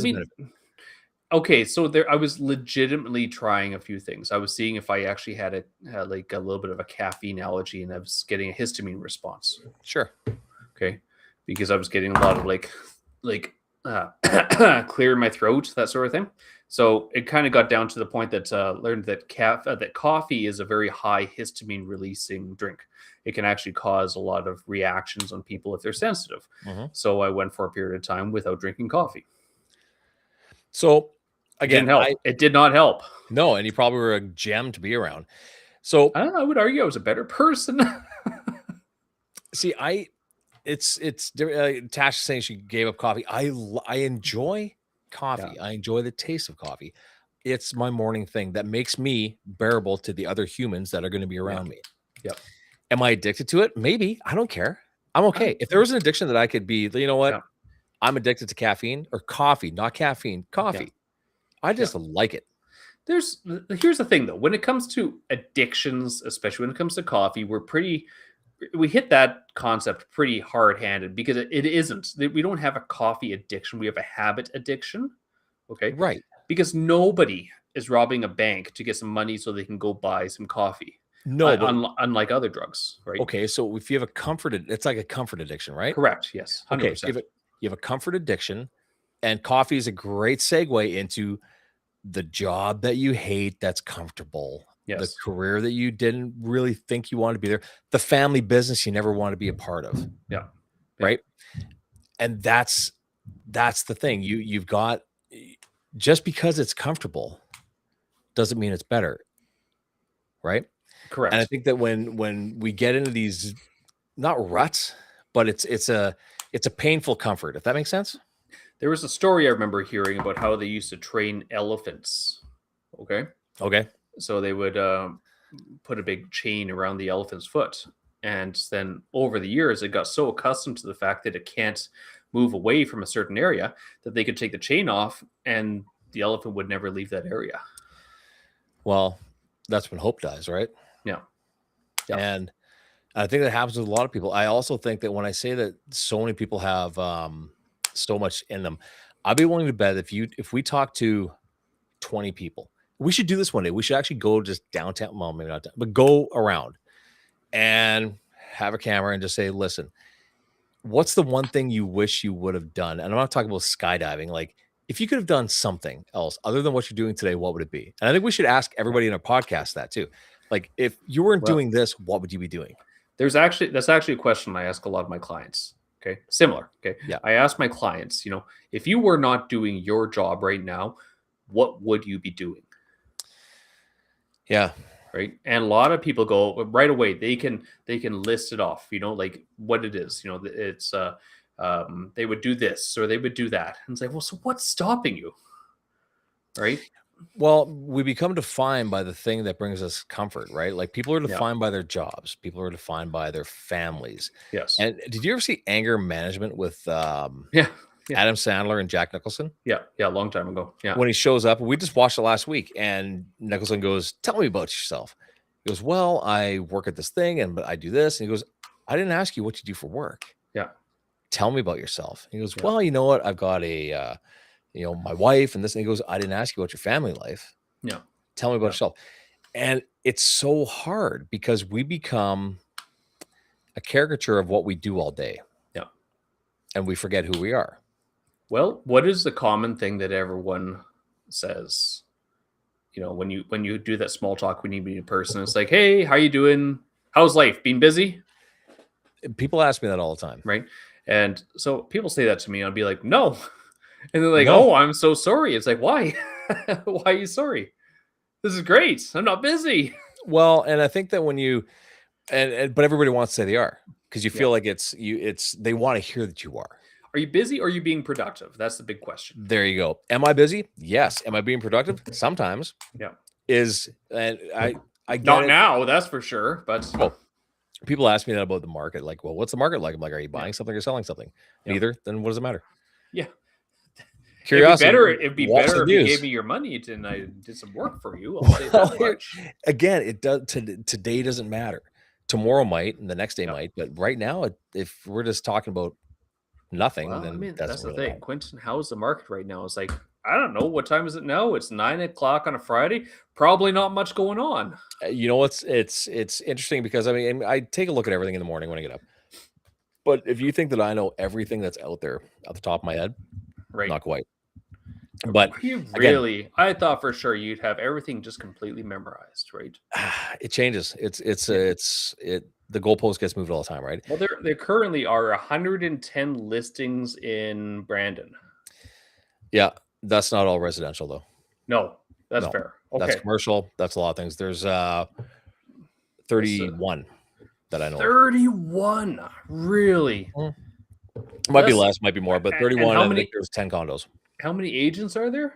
okay, so I was legitimately trying a few things. I was seeing if I actually had a little bit of a caffeine allergy, and I was getting a histamine response. Sure. Okay, because I was getting a lot of clear my throat, that sort of thing. So it kind of got down to the point that learned that that coffee is a very high histamine releasing drink. It can actually cause a lot of reactions on people if they're sensitive. Mhm. So I went for a period of time without drinking coffee. So It didn't again, help. It did not help. no, and you probably were a gem to be around. So I would argue I was a better person. see, Tash is saying she gave up coffee. I enjoy coffee. Yeah. I enjoy the taste of coffee. It's my morning thing that makes me bearable to the other humans that are going to be around me. Yep. Am I addicted to it? Maybe. I don't care. I'm okay. If there was an addiction that I could be, you know what? Yeah. I'm addicted to caffeine or coffee, not caffeine, coffee. I just like it. Here's the thing though. When it comes to addictions, especially when it comes to coffee, we hit that concept pretty hard-handed because it isn't. We don't have a coffee addiction. We have a habit addiction. Okay. Right. Because nobody is robbing a bank to get some money so they can go buy some coffee. No, but Unlike other drugs, right? okay. So if you have it's like a comfort addiction, right? Correct. Yes. 100%. Okay. You have a comfort addiction, and coffee is a great segue into the job that you hate that's comfortable, the Yes. career that you didn't really think you wanted to be there, the family business you never want to be a part of. Yeah. Right. And that's the thing. You've got, just because it's comfortable doesn't mean it's better. Right. Correct. And I think that when we get into these, not ruts, but it's a painful comfort, if that makes sense. There was a story I remember hearing about how they used to train elephants. Okay. So they would put a big chain around the elephant's foot. And then over the years, it got so accustomed to the fact that it can't move away from a certain area that they could take the chain off and the elephant would never leave that area. Well, that's when hope dies, right? Yeah. And I think that happens with a lot of people. I also think that when I say that so many people have so much in them, I'd be willing to bet if we talk to 20 people, we should do this one day. We should actually go just downtown, well, maybe not, but go around and have a camera and just say, listen, what's the one thing you wish you would have done? And I'm not talking about skydiving. Like, if you could have done something else other than what you're doing today, what would it be? And I think we should ask everybody in our podcast that too. Like, if you weren't doing this, what would you be doing? That's actually a question I ask a lot of my clients. Okay. Similar. Okay. Yeah. I ask my clients, if you were not doing your job right now, what would you be doing? Yeah. Right. And a lot of people go right away. They can list it off, like what it is, it's, they would do this or they would do that. And it's like, well, so what's stopping you? Right. Well, we become defined by the thing that brings us comfort, right? Like, people are defined by their jobs. People are defined by their families. Yes. And did you ever see Anger Management with Adam Sandler and Jack Nicholson? Yeah. A long time ago. Yeah. When he shows up, we just watched it last week, and Nicholson goes, "Tell me about yourself." He goes, "Well, I work at this thing, but I do this." And he goes, "I didn't ask you what you do for work. Yeah. Tell me about yourself." He goes, "Well, you know what? I've got my wife and this." And he goes, "I didn't ask you about your family life. Yeah. Tell me about yourself." And it's so hard because we become a caricature of what we do all day. Yeah. And we forget who we are. Well, what is the common thing that everyone says? When you do that small talk when you meet a person, it's like, "Hey, how you doing? How's life? Been busy?" People ask me that all the time. Right. And so people say that to me, I'll be like, "No." And they're like, "Oh, I'm so sorry." It's like, why? Why are you sorry? This is great. I'm not busy. Well, and I think that when you, but everybody wants to say they are, because you feel like they want to hear that you are. Are you busy or are you being productive? That's the big question. There you go. Am I busy? Yes. Am I being productive? Sometimes. Yeah. And I get not it. now, that's for sure. But people ask me that about the market. Like, well, what's the market like? I'm like, are you buying something or selling something? Neither. Then what does it matter? Yeah. Curiosity. It'd be better if you gave me your money and I did some work for you. I'll say that much. Again, it does. Today doesn't matter. Tomorrow might, and the next day might. But right now, if we're just talking about nothing, then that's the really thing. matter. Quentin, how's the market right now? It's like, I don't know. What time is it now? It's 9 o'clock on a Friday. Probably not much going on. It's interesting because I take a look at everything in the morning when I get up. But if you think that I know everything that's out there at the top of my head, right? Not quite. But You again, really, I thought for sure you'd have everything just completely memorized, right? it changes. The goalpost gets moved all the time, right? Well, there currently are 110 listings in Brandon. Yeah, that's not all residential though. No, that's No, fair. that's Okay. commercial. That's a lot of things. There's That's 31 that I know of. 31. Really? Mm. Might be That's less, might be more, but and 31, and I think there's 10 condos. how many agents are there?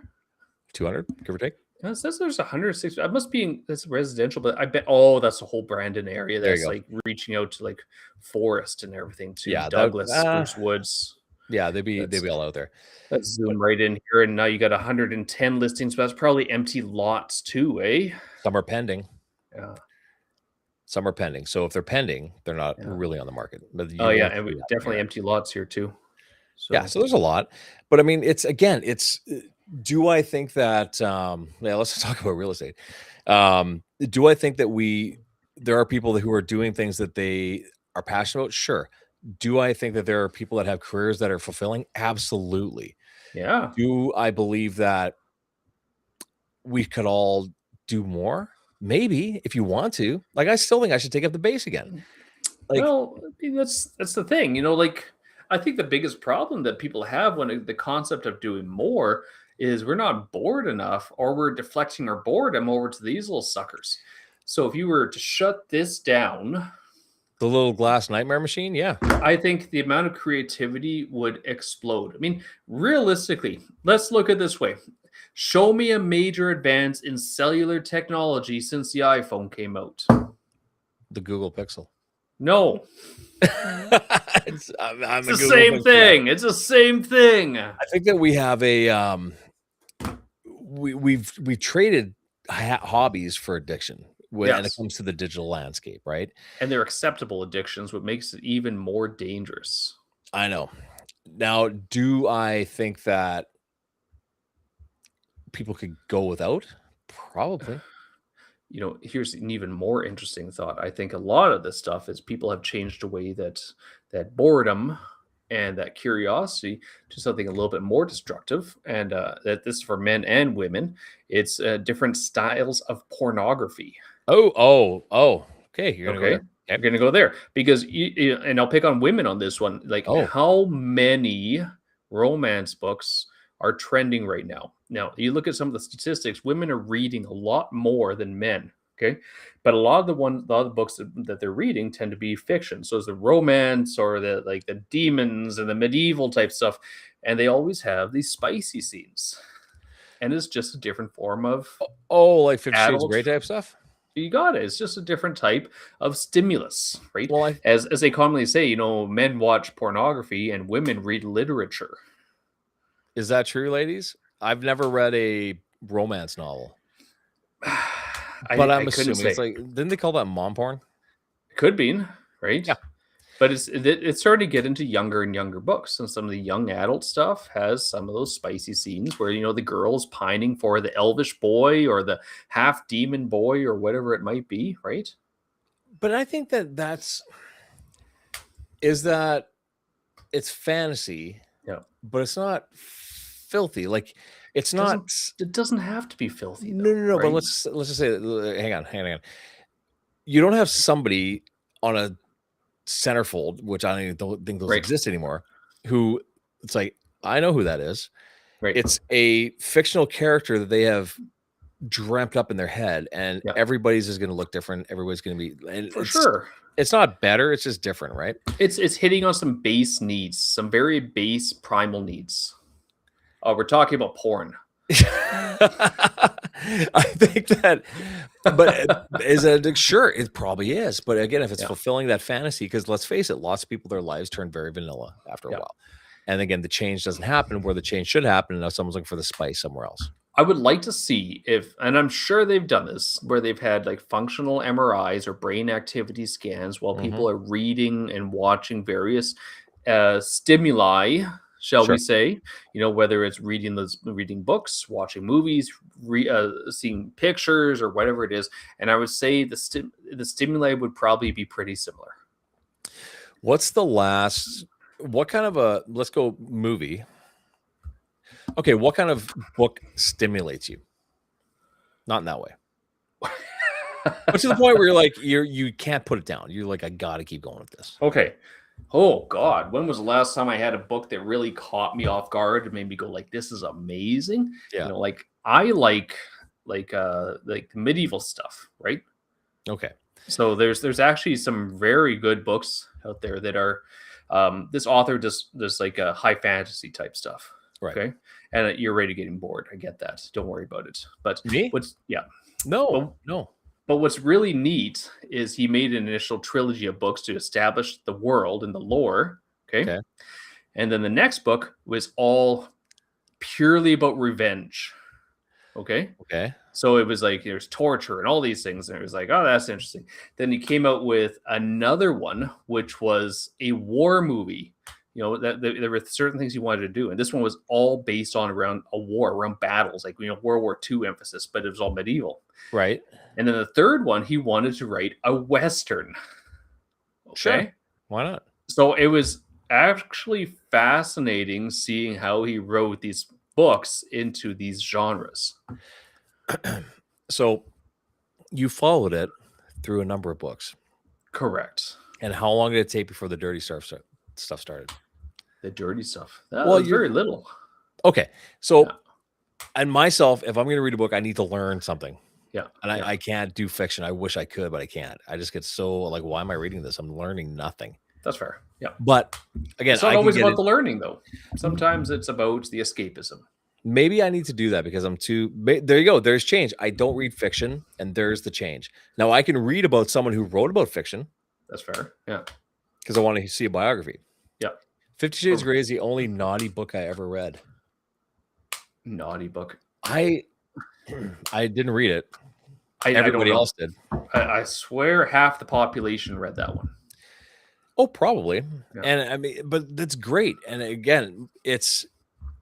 200, give or take. It says there's 160. That must be that's residential, but I bet that's the whole Brandon area. There you That's go. like reaching out to like Forest and everything to Yeah, Douglas, Spruce Woods. yeah, they'd be That's all out there. let's zoom right in here, and now you got 110 listings, but that's probably empty lots too, eh? Some are pending. Yeah. Some are pending. So if they're pending, they're not Yeah. really on the market. But Oh yeah, and definitely empty lots here too. So yeah, so there's a lot. But I mean, it's do I think that let's talk about real estate. Do I think that there are people who are doing things that they are passionate about? Sure. Do I think that there are people that have careers that are fulfilling? Absolutely. yeah. Do I believe that we could all do more? Maybe, if you want to. Like, I still think I should take up the bass again. Like, Well, I mean, that's the thing, like I think the biggest problem that people have when the concept of doing more is we're not bored enough, or we're deflecting our boredom over to these little suckers. So if you were to shut this down, the little glass nightmare machine, yeah. I think the amount of creativity would explode. I mean, realistically, let's look at it this way. Show me a major advance in cellular technology since the iPhone came out. The Google Pixel. No. It's the same thing. It's the same thing. I think that we have a we traded hobbies for addiction when it comes to the digital landscape, right? And they're acceptable addictions, what makes it even more dangerous. I know. Now, do I think that people could go without? Probably. Here's an even more interesting thought. I think a lot of this stuff is people have changed the way that boredom and that curiosity to something a little bit more destructive, and that this is for men and women. It's different styles of pornography. Okay. You're gonna go there. You're gonna go there because and I'll pick on women on this one. Like, how many romance books are trending right now? Now, you look at some of the statistics, women are reading a lot more than men, okay? But a lot of the books that they're reading tend to be fiction. So it's the romance or the demons and the medieval type stuff, and they always have these spicy scenes. And it's just a different form of like 50 Shades of Grey type stuff? You got it. It's just a different type of stimulus, right? Well, as they commonly say, men watch pornography and women read literature. Is that true, ladies? I've never read a romance novel. But I'm assuming it's like, didn't they call that mom porn? Could be, right? Yeah. But it's starting to get into younger and younger books, and some of the young adult stuff has some of those spicy scenes where the girl is pining for the elvish boy or the half demon boy or whatever it might be, right? But I think that it's fantasy, but it's not filthy. Like, it's not. It doesn't have to be filthy. No. Right? But let's just say, hang on. You don't have somebody on a centerfold, which I don't think those exist anymore, who it's like, I know who that is. Right. It's a fictional character that they have dreamt up in their head, and everybody's is going to look different. Everybody's going to be, and for sure. It's not better. It's just different, right? It's hitting on some base needs, some very base primal needs. We're talking about porn. I think that, but is it sure? It probably is. But again, if it's fulfilling that fantasy, because let's face it, lots of people, their lives turn very vanilla after a while. And again, the change doesn't happen where the change should happen. And now someone's looking for the spice somewhere else. I would like to see and I'm sure they've done this, where they've had like functional MRIs or brain activity scans while people are reading and watching various stimuli, shall we say, whether it's reading books, watching movies, seeing pictures or whatever it is. And I would say the stimuli would probably be pretty similar. What kind of let's go movie Okay, what kind of book stimulates you? Not in that way. But to the point where you're like, you can't put it down. You're like, I gotta keep going with this. Okay. Oh God, when was the last time I had a book that really caught me off guard and made me go like, "This is amazing"? Yeah. You know, like I like medieval stuff, right? Okay. So there's actually some very good books out there that are this author does like a high fantasy type stuff. Right. Okay. And you're already getting bored. I get that. Don't worry about it. But Me? but No. but what's really neat is he made an initial trilogy of books to establish the world and the lore. Okay. Okay. And then the next book was all purely about revenge. Okay. Okay. So it was like there's torture and all these things. And it was like, oh, that's interesting. Then he came out with another one, which was a war movie. You know, that there were certain things he wanted to do. And this one was all based on around a war, around battles, like, you know, World War II emphasis, but it was all medieval. Right. And then the third one, he wanted to write a Western. Okay. Sure. Why not? So it was actually fascinating seeing how he wrote these books into these genres. So you followed it through a number of books. Correct. And how long did it take before the dirty stuff started? The dirty stuff. Well, Well, very little. Okay. So, Yeah. and myself, if I'm going to read a book, I need to learn something. Yeah. And yeah. I can't do fiction. I wish I could, but I can't. I just get so like, why am I reading this? I'm learning nothing. That's fair. Yeah. But again, It's not always about the learning, though. Sometimes it's about the escapism. Maybe I need to do that because I'm too. There you go. There's change. I don't read fiction, and there's the change. Now I can read about someone who wrote about fiction. That's fair. Yeah. Because I want to see a biography. Yeah. 50 Shades of Grey is the only naughty book I ever read. Naughty book. I didn't read it. Everybody else did. I swear half the population read that one. Oh, probably. Yeah. And I mean, but that's great. And again, it's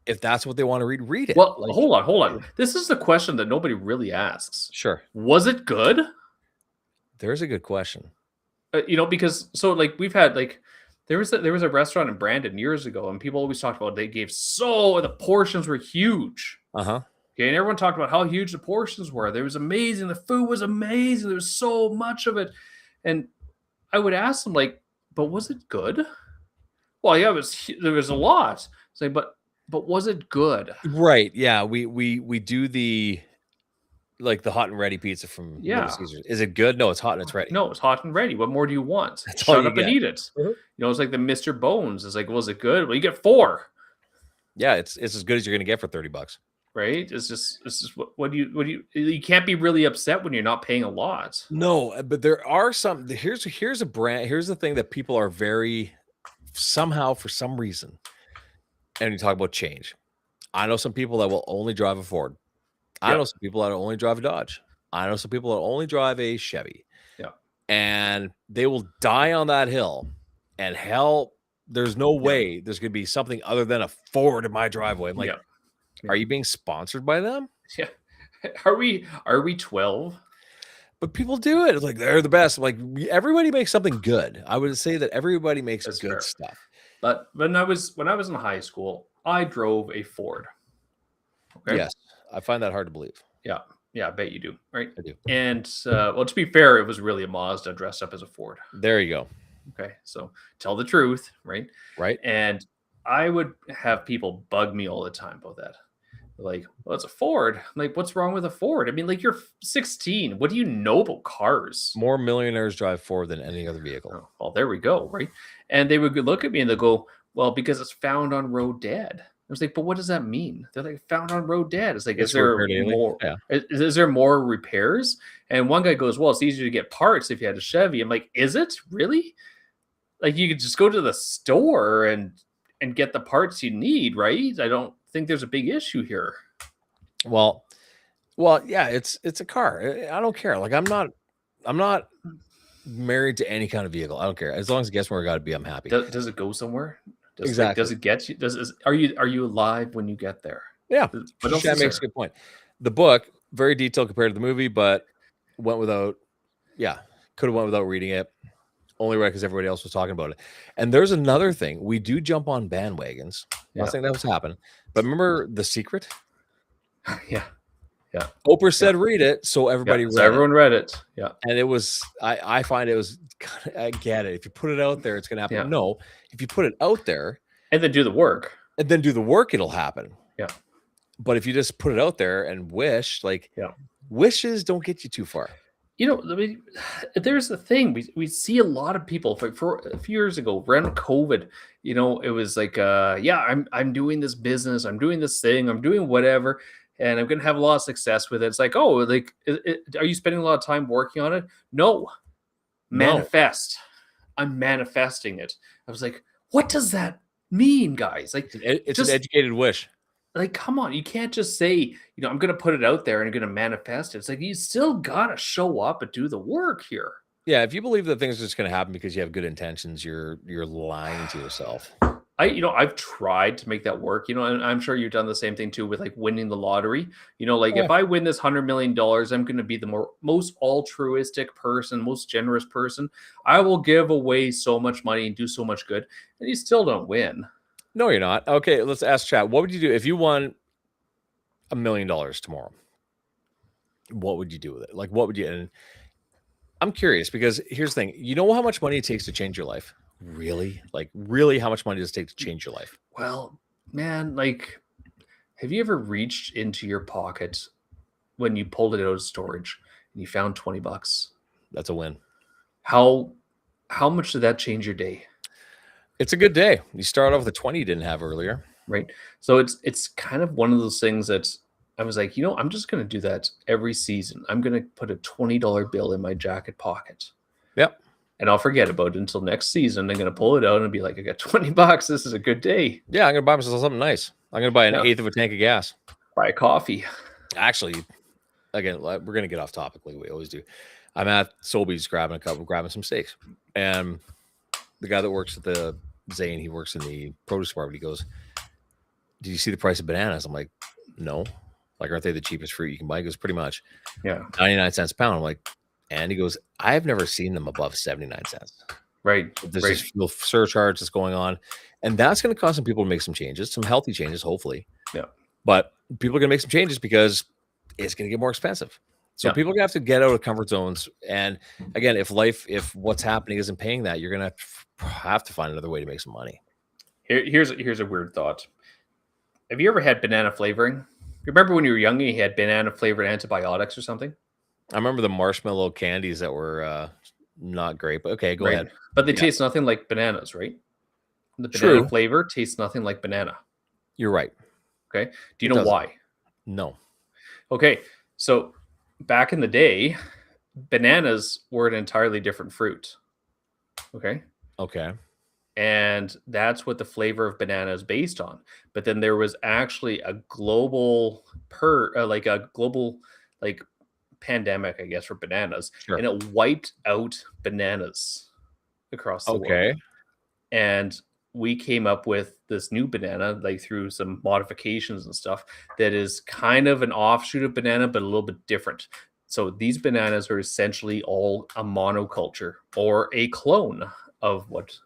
if that's what they want to read it. Well, hold on. This is the question that nobody really asks. Sure. Was it good? There's a good question. You know, because so like we've had like there was a restaurant in Brandon years ago, and people always talked about they gave the portions were huge. Uh-huh. Okay, and everyone talked about how huge the portions were. There was amazing. The food was amazing. There was so much of it, and I would ask them like, "But was it good?" Well, yeah, there was a lot. Say, but was it good? Right. Yeah. We do the like the hot and ready pizza from Little Caesars. Is it good? No, it's hot and it's ready. No, it's hot and ready. What more do you want? That's all Shut you up and get. eat it. You know, it's like the Mr. Bones. It's like, was it good? Well, you get 4. Yeah, it's as good as you're gonna get for $30. Right? It's just what do you can't be really upset when you're not paying a lot. No, but there are some. Here's a brand. Here's the thing that people are very somehow for some reason. And you talk about change. I know some people that will only drive a Ford. I know some people that only drive a Dodge. I know some people that only drive a Chevy. Yeah. And they will die on that hill. And hell, there's no way there's going to be something other than a Ford in my driveway. I'm like, are you being sponsored by them? Yeah. Are we 12? But people do it. It's like they're the best. Like everybody makes something good. I would say that everybody makes good stuff. But when I was in high school, I drove a Ford. Okay. Yes, I find that hard to believe. Yeah, I bet you do. Right, I do. And well, to be fair, it was really a Mazda dressed up as a Ford. There you go. Okay, so tell the truth, right? Right. And I would have people bug me all the time about that. Like, well, it's a Ford. I'm like, what's wrong with a Ford? I mean, like, you're 16. What do you know about cars? More millionaires drive Ford than any other vehicle. Oh, well, there we go, right? And they would look at me and they go, well, because it's found on road dead. I was like, but what does that mean? They're like, found on road dead. It's like, is there more? Yeah. Is there more repairs? And one guy goes, well, it's easier to get parts if you had a Chevy. I'm like, is it really? Like, you could just go to the store and get the parts you need, right? I don't think there's a big issue here. Well, yeah, it's a car. I don't care. Like, I'm not married to any kind of vehicle. I don't care as long as it gets where I got to be. I'm happy. Does it go somewhere? Exactly. Does it get you? Are you alive when you get there? Yeah, that makes a good point. The book very detailed compared to the movie, but went without. Yeah, could have went without reading it. Only read because everybody else was talking about it. And there's another thing. We do jump on bandwagons. Not saying that was happening, But remember The Secret? Yeah. Yeah. Oprah said, read it. So everybody read everyone read it. Yeah. And it was, I find it was, I get it. If you put it out there, it's going to happen. Yeah. No, if you put it out there and then do the work, it'll happen. Yeah. But if you just put it out there and wish, like, wishes don't get you too far. You know, I mean, there's the thing. We see a lot of people for a few years ago around COVID. You know, it was like, I'm doing this business, I'm doing this thing, I'm doing whatever, and I'm gonna have a lot of success with it. It's like, oh, like, are you spending a lot of time working on it? No, manifest. I'm manifesting it. I was like, what does that mean, guys? Like, it's an educated wish. Like, come on, you can't just say, you know, I'm going to put it out there and I'm going to manifest it. It's like, you still got to show up and do the work here. Yeah. If you believe that things are just going to happen because you have good intentions, you're lying to yourself. I've tried to make that work, you know, and I'm sure you've done the same thing too with like winning the lottery. You know, like if I win this $100 million, I'm going to be the most altruistic person, most generous person. I will give away so much money and do so much good, and you still don't win. No, you're not. Okay, let's ask chat. What would you do if you won $1 million tomorrow? What would you do with it? Like, what would you? And I'm curious because here's the thing. You know how much money it takes to change your life? Really? Like, really, how much money does it take to change your life? Well, man, like, have you ever reached into your pocket when you pulled it out of storage and you found $20? That's a win. How much did that change your day? It's a good day. You start off with a 20 you didn't have earlier. Right. So it's kind of one of those things that I was like, you know, I'm just going to do that every season. I'm going to put a $20 bill in my jacket pocket. Yep. And I'll forget about it until next season. I'm going to pull it out and be like, I got $20. This is a good day. Yeah, I'm going to buy myself something nice. I'm going to buy an eighth of a tank of gas. Buy a coffee. Actually, again, we're going to get off topic like we always do. I'm at Sobeys grabbing some steaks. And the guy that works at the Zane, he works in the produce department. He goes, did you see the price of bananas? I'm like, no. Like, aren't they the cheapest fruit you can buy? He goes, pretty much. Yeah. 99 cents a pound. I'm like, and he goes, I've never seen them above 79 cents. Right. There's this fuel surcharge that's going on. And that's going to cause some people to make some changes, some healthy changes, hopefully. Yeah. But people are going to make some changes because it's going to get more expensive. So people are going to have to get out of comfort zones. And again, if what's happening isn't paying that, you're going to have to find another way to make some money. Here's a weird thought. Have you ever had banana flavoring? Remember when you were young and you had banana flavored antibiotics or something? I remember the marshmallow candies that were not great, but okay, go ahead. But they taste nothing like bananas, right? The banana flavor tastes nothing like banana. You're right. Okay. Do you know why? No. Okay. So back in the day, bananas were an entirely different fruit. Okay. Okay. And that's what the flavor of banana is based on. But then there was actually a global pandemic, I guess, for bananas, and it wiped out bananas across the world. And we came up with this new banana, like through some modifications and stuff, that is kind of an offshoot of banana, but a little bit different. So these bananas are essentially all a monoculture or a clone of what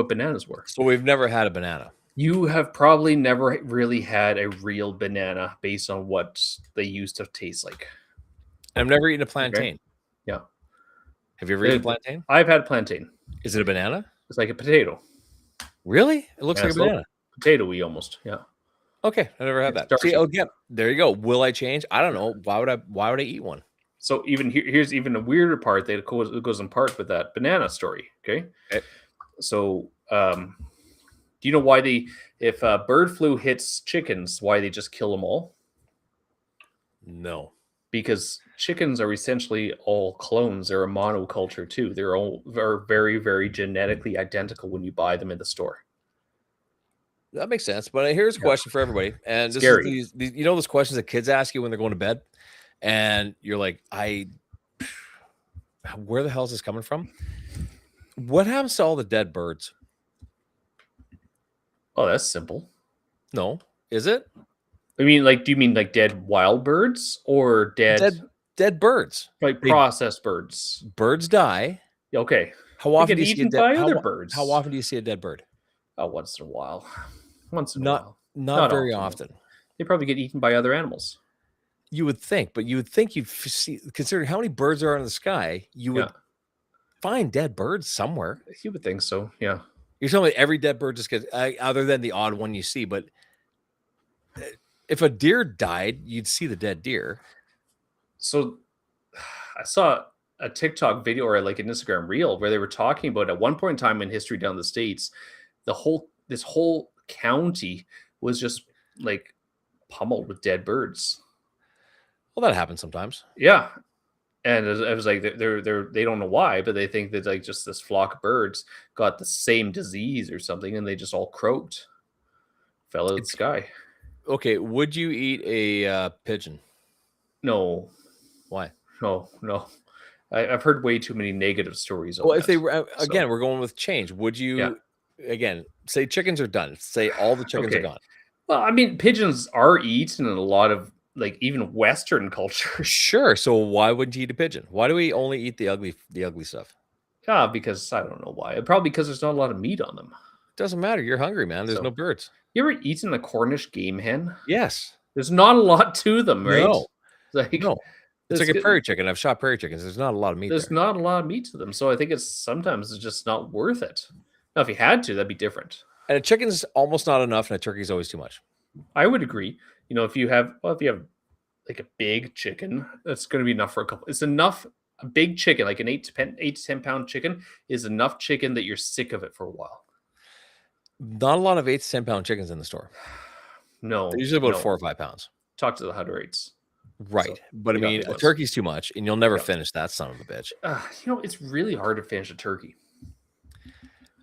bananas were. So we've never had a banana. You have probably never really had a real banana based on what they used to taste like. I've never eaten a plantain. Okay. Yeah. Have you ever eaten a plantain? I've had plantain. Is it a banana? It's like a potato. Really? It looks like a banana. Potato-y almost. Yeah. Okay. I never had that. See, there you go. Will I change? I don't know. Why would I eat one? So here's even a weirder part that goes in part with that banana story. Okay. So do you know why if bird flu hits chickens, why they just kill them all? No. Because chickens are essentially all clones. They're a monoculture too. They're very, very genetically identical when you buy them in the store. That makes sense. But here's a question for everybody. And this is you know those questions that kids ask you when they're going to bed? And you're like, where the hell is this coming from? What happens to all the dead birds? Oh, that's simple. No. Is it? I mean, do you mean like dead wild birds or dead birds? Like processed birds. Birds die. Okay. How often do you see other birds? How often do you see a dead bird? Oh, once in a while. Once in a while. Not very often. They probably get eaten by other animals. You would think, but you would think you'd see, considering how many birds are in the sky, you would find dead birds somewhere. You would think so, yeah. You're telling me every dead bird just gets, other than the odd one you see, but if a deer died, you'd see the dead deer. So I saw a TikTok video or like an Instagram reel where they were talking about at one point in time in history down the States, this whole county was just like pummeled with dead birds. Well, that happens sometimes. Yeah. And it was like they don't know why, but they think that like just this flock of birds got the same disease or something, and they just all croaked, fell out of the sky. Okay, would you eat a pigeon? No. Why? No. I've heard way too many negative stories. Well, if they were again, we're going with change. Would you again say chickens are done? Say all the chickens are gone. Well, I mean, pigeons are eaten in a lot of like even Western culture. Sure. So why wouldn't you eat a pigeon? Why do we only eat the ugly stuff? Yeah, because I don't know why. Probably because there's not a lot of meat on them. Doesn't matter. You're hungry, man. There's no birds. You ever eaten a Cornish game hen? Yes. There's not a lot to them, right? No. No. It's like a prairie chicken. I've shot prairie chickens. There's not a lot of meat. There's not a lot of meat to them. So I think sometimes it's just not worth it. Now, if you had to, that'd be different. And a chicken's almost not enough, and a turkey's always too much. I would agree. You know, if you have like a big chicken, that's going to be enough for a couple. It's enough. A big chicken, like an 8 to 10 pound chicken, is enough chicken that you're sick of it for a while. Not a lot of 8 to 10 pound chickens in the store. No. They're usually about 4 or 5 pounds. Talk to the Hutter rates. Right. So but I mean, a turkey's too much, and you'll never finish that son of a bitch. You know, it's really hard to finish a turkey.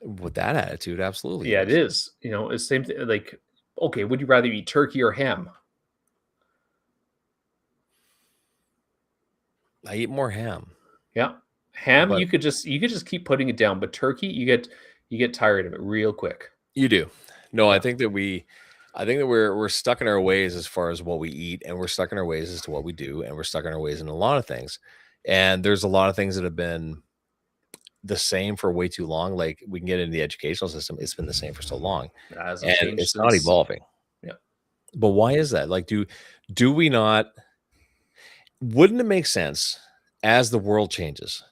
With that attitude, absolutely. Yeah, it is. You know, it's the same thing. Like, okay, would you rather eat turkey or ham? I eat more ham. Yeah, ham. You could just keep putting it down, but turkey, you get tired of it real quick. You do. No, I think that we're stuck in our ways as far as what we eat, and we're stuck in our ways as to what we do, and we're stuck in our ways in a lot of things. And there's a lot of things that have been the same for way too long. Like we can get into the educational system; it's been the same for so long, and it's not evolving. Yeah, but why is that? Like, do we not? Wouldn't it make sense as the world changes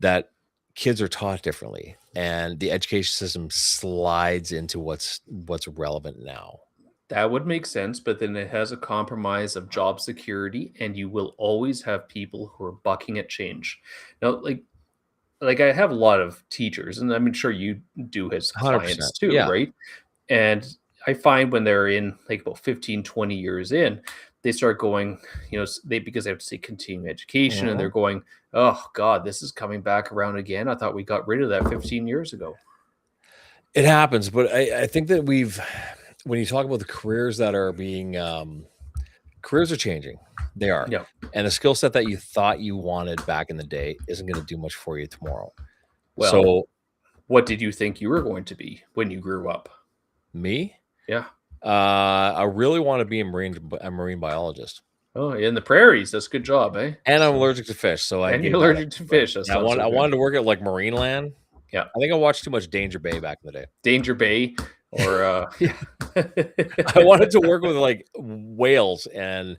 that kids are taught differently and the education system slides into what's relevant now? That would make sense, but then it has a compromise of job security, and you will always have people who are bucking at change. Now, like I have a lot of teachers, and I'm sure you do as clients too, right? And I find when they're in like about 15, 20 years in, they start going, you know, because they have to say continuing education, and they're going, oh God, this is coming back around again. I thought we got rid of that 15 years ago. It happens, but I think that when you talk about the careers that are being, careers are changing. They are. Yeah. And a skill set that you thought you wanted back in the day isn't going to do much for you tomorrow. Well, so what did you think you were going to be when you grew up? Me? Yeah. I really want to be a marine biologist. Oh, in the prairies. That's a good job, eh? And I'm allergic to fish, so you're allergic to fish. I wanted to work at like Marine Land. Yeah, I think I watched too much Danger Bay back in the day. Danger Bay, or I wanted to work with like whales and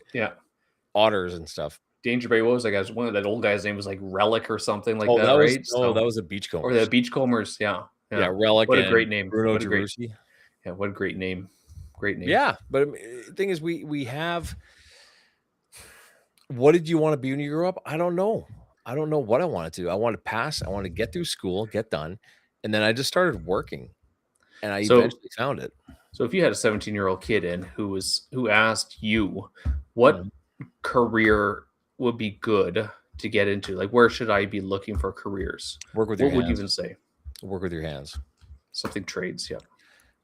otters and stuff. Danger Bay, what was that guy's? One of that old guy's name was like Relic or something like that, right? That was a Beachcombers. Or the Beachcombers, yeah, Relic. What a great name, Bruno Gerussi. Yeah, what a great name. Great name. Yeah, but the thing is, we have. What did you want to be when you grew up? I don't know. I don't know what I wanted to. I wanted to pass. I wanted to get through school, get done, and then I just started working, and I eventually found it. So, if you had a 17-year-old kid who asked you what career would be good to get into, like where should I be looking for careers? Work with your hands. What would you even say? Work with your hands. Something trades, yeah.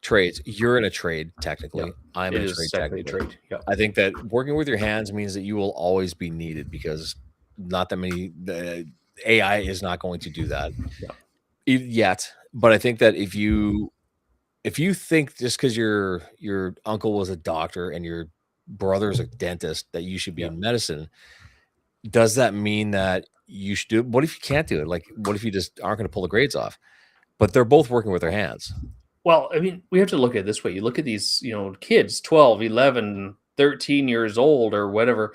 Trades. You're in a trade, technically. Yeah. I'm in a trade, technically. Yeah. I think that working with your hands means that you will always be needed because not that many AI is not going to do that yet. But I think that if you think just because your uncle was a doctor and your brother's a dentist that you should be in medicine, does that mean that you should do it? What if you can't do it? Like, what if you just aren't going to pull the grades off? But they're both working with their hands. Well, I mean, we have to look at it this way. You look at these, kids, 12, 11, 13 years old or whatever,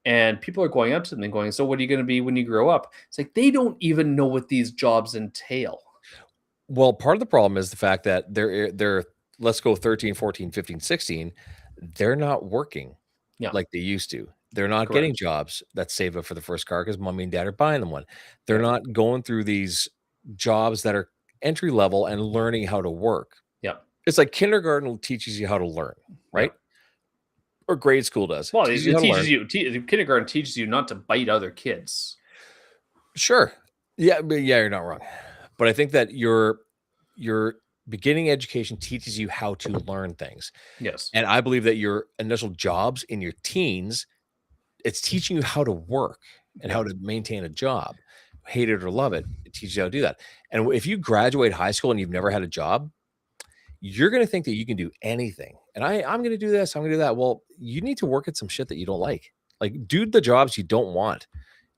and people are going up to them and going, "So what are you gonna be when you grow up?" It's like they don't even know what these jobs entail. Well, part of the problem is the fact that they're let's go 13, 14, 15, 16. They're not working Yeah, like they used to. They're not getting correct. jobs that save up for the first car because mommy and dad are buying them one. They're Yeah, not going through these jobs that are entry level and learning how to work. yeah, It's like kindergarten teaches you how to learn, yeah. right? Or grade school does. Well, Teaches you it how to teaches learn. you kindergarten teaches you not to bite other kids. Sure. Yeah, but yeah, you're not wrong. But I think that your beginning education teaches you how to learn things. Yes. And I believe that your initial jobs in your teens, it's teaching you how to work and Yeah. how to maintain a job. Hate it or love it, it teaches you how to do that. And if you graduate high school and you've never had a job, you're going to think that you can do anything. And I'm going to do this, I'm going to do that. Well, you need to work at some shit that you don't like. Like, do the jobs you don't want,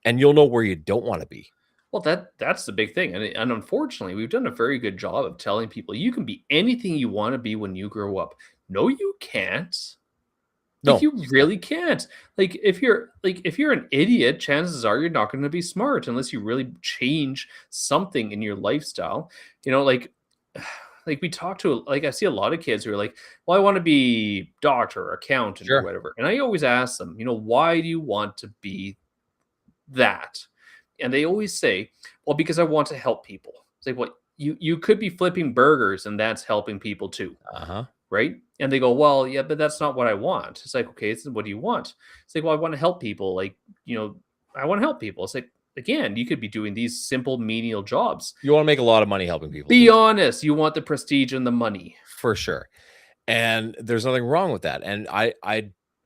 and you'll know where you don't want to be. Well, that's the big thing, and unfortunately, we've done a very good job of telling people you can be anything you want to be when you grow up. No, you can't. Like No, you you can't. really can't. If you're an idiot, chances are you're not going to be smart unless you really change something in your lifestyle. You know, like we talk to like I see a lot of kids who are like, "Well, I want to be doctor or accountant or Sure. whatever." And I always ask them, "Why do you want to be that?" And they always say, "Well, because I want to help people." It's like, "What? You could be flipping burgers and that's helping people too." Uh-huh. Right? And they go, "Well, yeah, but that's not what I want." It's like, "Okay, so what do you want?" It's like, "Well, I want to help people. You know, I want to help people." It's like, again, you could be doing these simple menial jobs. You want to make a lot of money helping people is Be what you honest, you want the prestige and the money, for sure. And there's nothing wrong with that. And I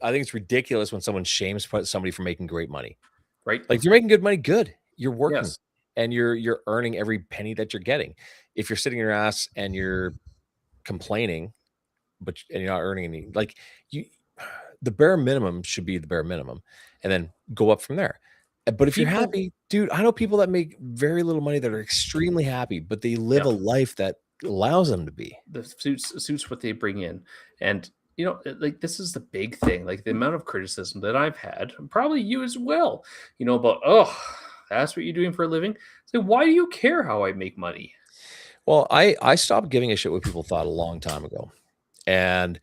think it's ridiculous when someone shames somebody for making great money. right? Like, if you're making good money, good. You're working Yes. and you're earning every penny that you're getting. If you're sitting your ass and you're complaining, and you're not earning any, like, you the bare minimum should be the bare minimum and then go up from there. But if you're People happy, dude, I know people that make very little money that are extremely happy, but they live yeah, a life that allows them to be. the suits what they bring in. And like this is the big thing. Like the amount of criticism that I've had, and probably you as well, about that's what you're doing for a living. So why do you care how I make money? Well, I stopped giving a shit what people thought a long time ago. And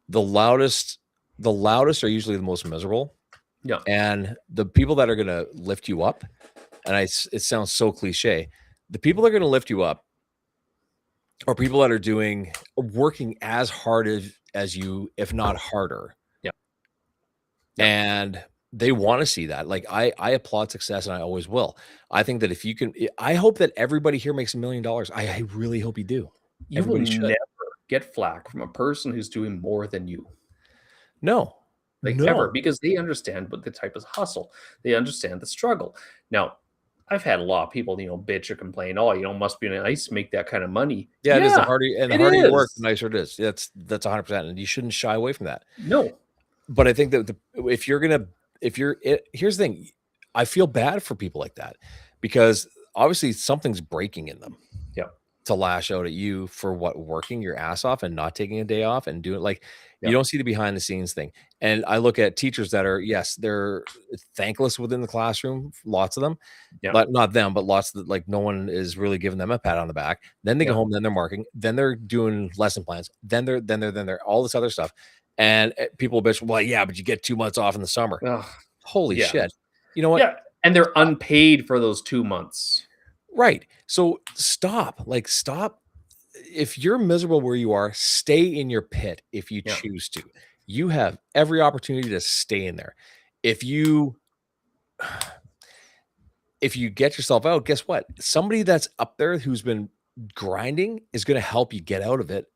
the loudest the loudest are usually the most miserable. Yeah. And the people that are going to lift you up, and it sounds so cliche, the people that are going to lift you up are people that are working as hard as you, if not harder. Yeah. Yeah. And they want to see that. Like, I applaud success and I always will. I think that if you can, I hope that everybody here makes $1 million. I really hope you do. You will Everybody should. never get flack from a person who's doing more than you. No, Like ever, no. because they understand what the type of hustle. They understand the struggle. Now, I've had a lot of people, bitch or complain, "Oh, must be nice to make that kind of money." Yeah, it is Yeah, the it harder you work, the is. nicer it is. That's 100%, and you shouldn't shy away from that. No. But I think that if you're gonna, if you're, here's the thing, I feel bad for people like that because obviously something's breaking in them Yeah. to lash out at you for working your ass off and not taking a day off and doing, like, you Yeah. don't see the behind the scenes thing. And I look at teachers that are, yes, they're thankless within the classroom, lots of them, Yeah. but not them, but lots of like no one is really giving them a pat on the back. Then they go Yeah. home, then they're marking, then they're doing lesson plans, then they're all this other stuff. And people bitch, well, yeah, but you get 2 months off in the summer. Ugh, Holy yeah. shit. You know what? Yeah, and they're unpaid for those 2 months. Right. So stop. Like, stop. If you're miserable where you are, stay in your pit if you Yeah. choose to. You have every opportunity to stay in there. If you if you get yourself out, guess what? Somebody that's up there who's been grinding is going to help you get out of it.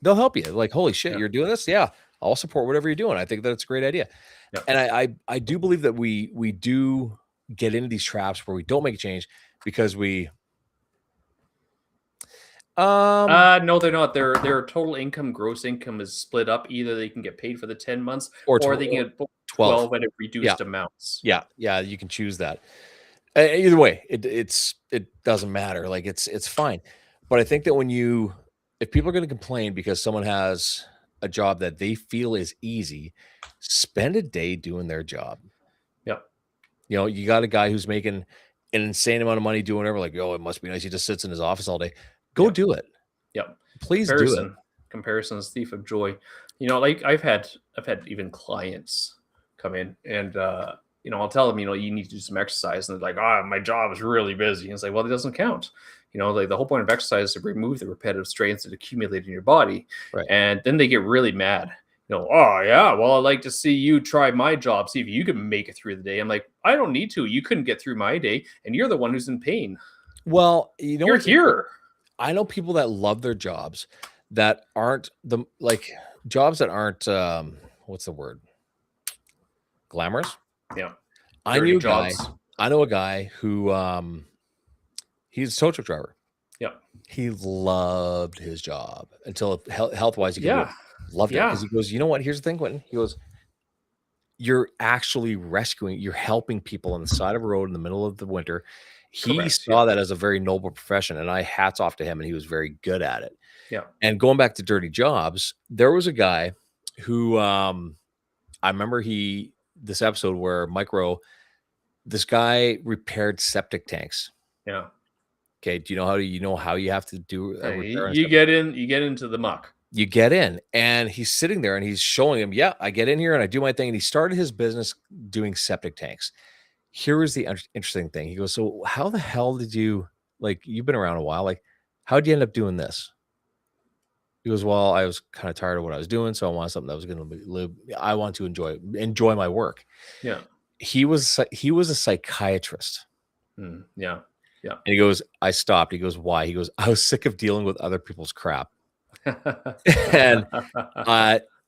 They'll help you. Like, holy shit, Yeah. you're doing this? Yeah, I'll support whatever you're doing. I think that's a great idea. Yeah. And I do believe that we do get into these traps where we don't make a change because we No, they're not. Their total income, gross income is split up. Either they can get paid for the 10 months or or they can get 12. 12 at Yeah. reduced amounts. Yeah, you can choose that. Either way, it doesn't matter. Like, it's fine. But I think that when you if people are going to complain because someone has a job that they feel is easy, spend a day doing their job. Yep. You know, you got a guy who's making an insane amount of money doing whatever, like, oh, it must be nice. He just sits in his office all day. Go Yep. do it. Yep. Please do it. Comparison is thief of joy. You know, like I've had even clients come in and you know, I'll tell them, you know, you need to do some exercise, and they're like, "Ah, my job is really busy." And it's like, well, it doesn't count. You know, like the whole point of exercise is to remove the repetitive strains that accumulate in your body. Right. And then they get really mad. You know, oh yeah, well, I'd like to see you try my job, see if you can make it through the day. I'm like, I don't need to. You couldn't get through my day, and you're the one who's in pain. Well, you know, You're here. I know people that love their jobs that aren't jobs that aren't what's the word? Glamorous. Yeah. I know a guy who he's a tow truck driver. Yeah. He loved his job until health wise, loved it. Because he goes, you know what? Here's the thing, Quentin. He goes, you're actually you're helping people on the side of a road in the middle of the winter. He saw that as a very noble profession, and I hats off to him, and he was very good at it. Yeah. And going back to dirty jobs, there was a guy who I remember this episode where this guy repaired septic tanks. Yeah. Okay. Do you know how you have to do a repair? You get into the muck. You get in, and he's sitting there and he's showing him, yeah, I get in here and I do my thing. And he started his business doing septic tanks. Here is the interesting thing. He goes, so how the hell did you, like, you've been around a while, like, how'd you end up doing this? He goes, well, I was kind of tired of what I was doing, so I wanted something that was going to I want to enjoy my work. Yeah. He was a psychiatrist. Yeah. Yeah. And he goes, I stopped. He goes, why? He goes, I was sick of dealing with other people's crap. And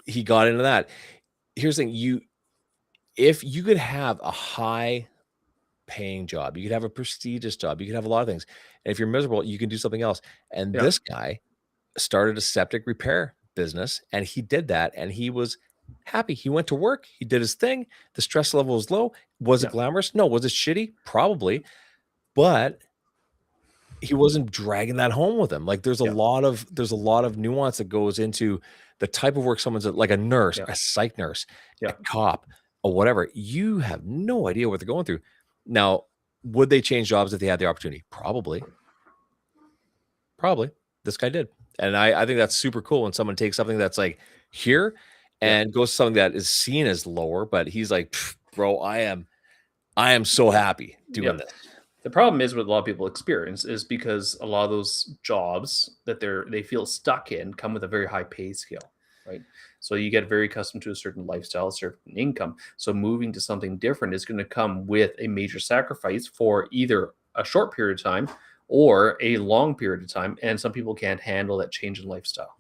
he got into that. Here's the thing. If you could have a high paying job, you could have a prestigious job, you could have a lot of things. And if you're miserable, you can do something else. And this guy started a septic repair business, and he did that, and he was happy. He went to work, he did his thing. The stress level was low. Was it glamorous? No. Was it shitty? Probably. But he wasn't dragging that home with him. Like there's a lot of nuance that goes into the type of work someone's like a nurse, a psych nurse, a cop, or whatever. You have no idea what they're going through. Now, would they change jobs if they had the opportunity? Probably. This guy did. And I think that's super cool when someone takes something that's like here and goes to something that is seen as lower, but he's like, bro, I am so happy doing this. The problem is what a lot of people experience is because a lot of those jobs that they feel stuck in come with a very high pay scale, right? So you get very accustomed to a certain lifestyle, a certain income. So moving to something different is going to come with a major sacrifice for either a short period of time or a long period of time. And some people can't handle that change in lifestyle.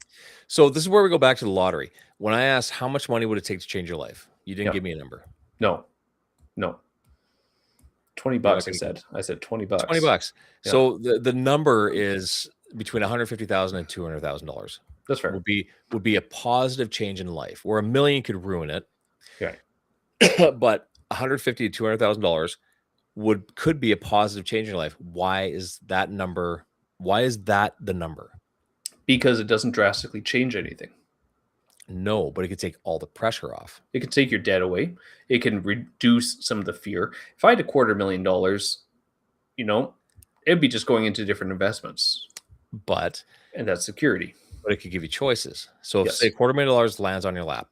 So this is where we go back to the lottery. When I asked how much money would it take to change your life, you didn't give me a number. No. $20. I said $20. $20. Yeah. So the number is between $150,000 and $200,000. That's fair. Would be a positive change in life, where $1 million could ruin it. Okay. But $150,000 to $200,000 could be a positive change in your life. Why is that number? Why is that the number? Because it doesn't drastically change anything. No, but it could take all the pressure off. It can take your debt away. It can reduce some of the fear. If I had $250,000, you know, it'd be just going into different investments. And that's security. But it could give you choices. So if say $250,000 lands on your lap,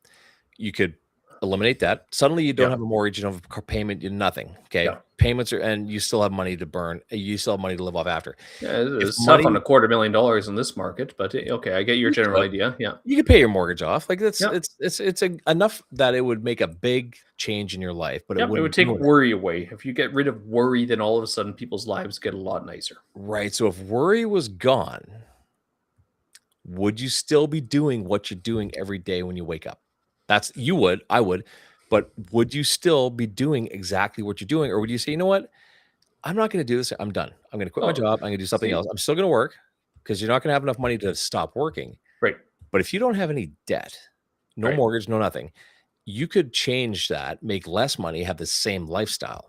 you could eliminate that. Suddenly you don't have a mortgage, you don't have a payment, nothing. Okay. Payments and you still have money to burn. You still have money to live off after. Yeah, it's tough on $250,000 in this market, but okay, I get your general idea. Yeah. You could pay your mortgage off. Like it's enough that it would make a big change in your life, but it would take worry away. If you get rid of worry, then all of a sudden people's lives get a lot nicer. Right. So if worry was gone, would you still be doing what you're doing every day when you wake up? I would, but would you still be doing exactly what you're doing? Or would you say, you know what? I'm not going to do this. I'm done. I'm going to quit my job. I'm going to do something else. I'm still going to work because you're not going to have enough money to stop working. Right. But if you don't have any debt, no mortgage, no nothing, you could change that, make less money, have the same lifestyle.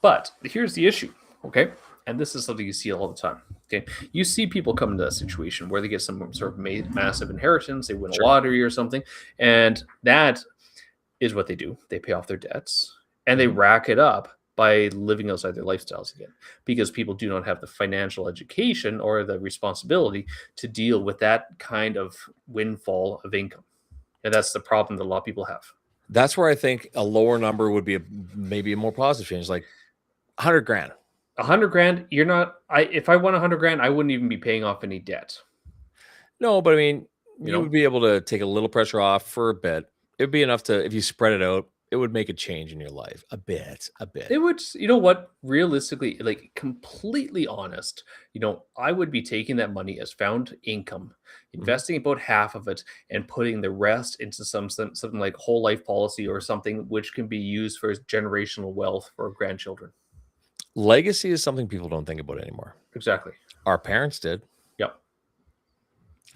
But here's the issue. Okay. And this is something you see all the time. Okay, you see people come into that situation where they get some sort of massive inheritance, they win a Sure. lottery or something, and that is what they do. They pay off their debts and they Mhm. rack it up by living outside their lifestyles again, because people do not have the financial education or the responsibility to deal with that kind of windfall of income. And that's the problem that a lot of people have. That's where I think a lower number would be maybe a more positive change, like 100 grand. 100 grand, you're not. If I won 100 grand, I wouldn't even be paying off any debt. No, but I mean, You you would know, be able to take a little pressure off for a bit. It'd be enough to, if you spread it out, it would make a change in your life a bit, a bit. it would. You know what? Realistically, like completely honest, I would be taking that money as found income, Mhm. investing about half of it, and putting the rest into something like whole life policy or something which can be used for generational wealth for grandchildren. Legacy is something people don't think about anymore. Exactly. Our parents did. Yep.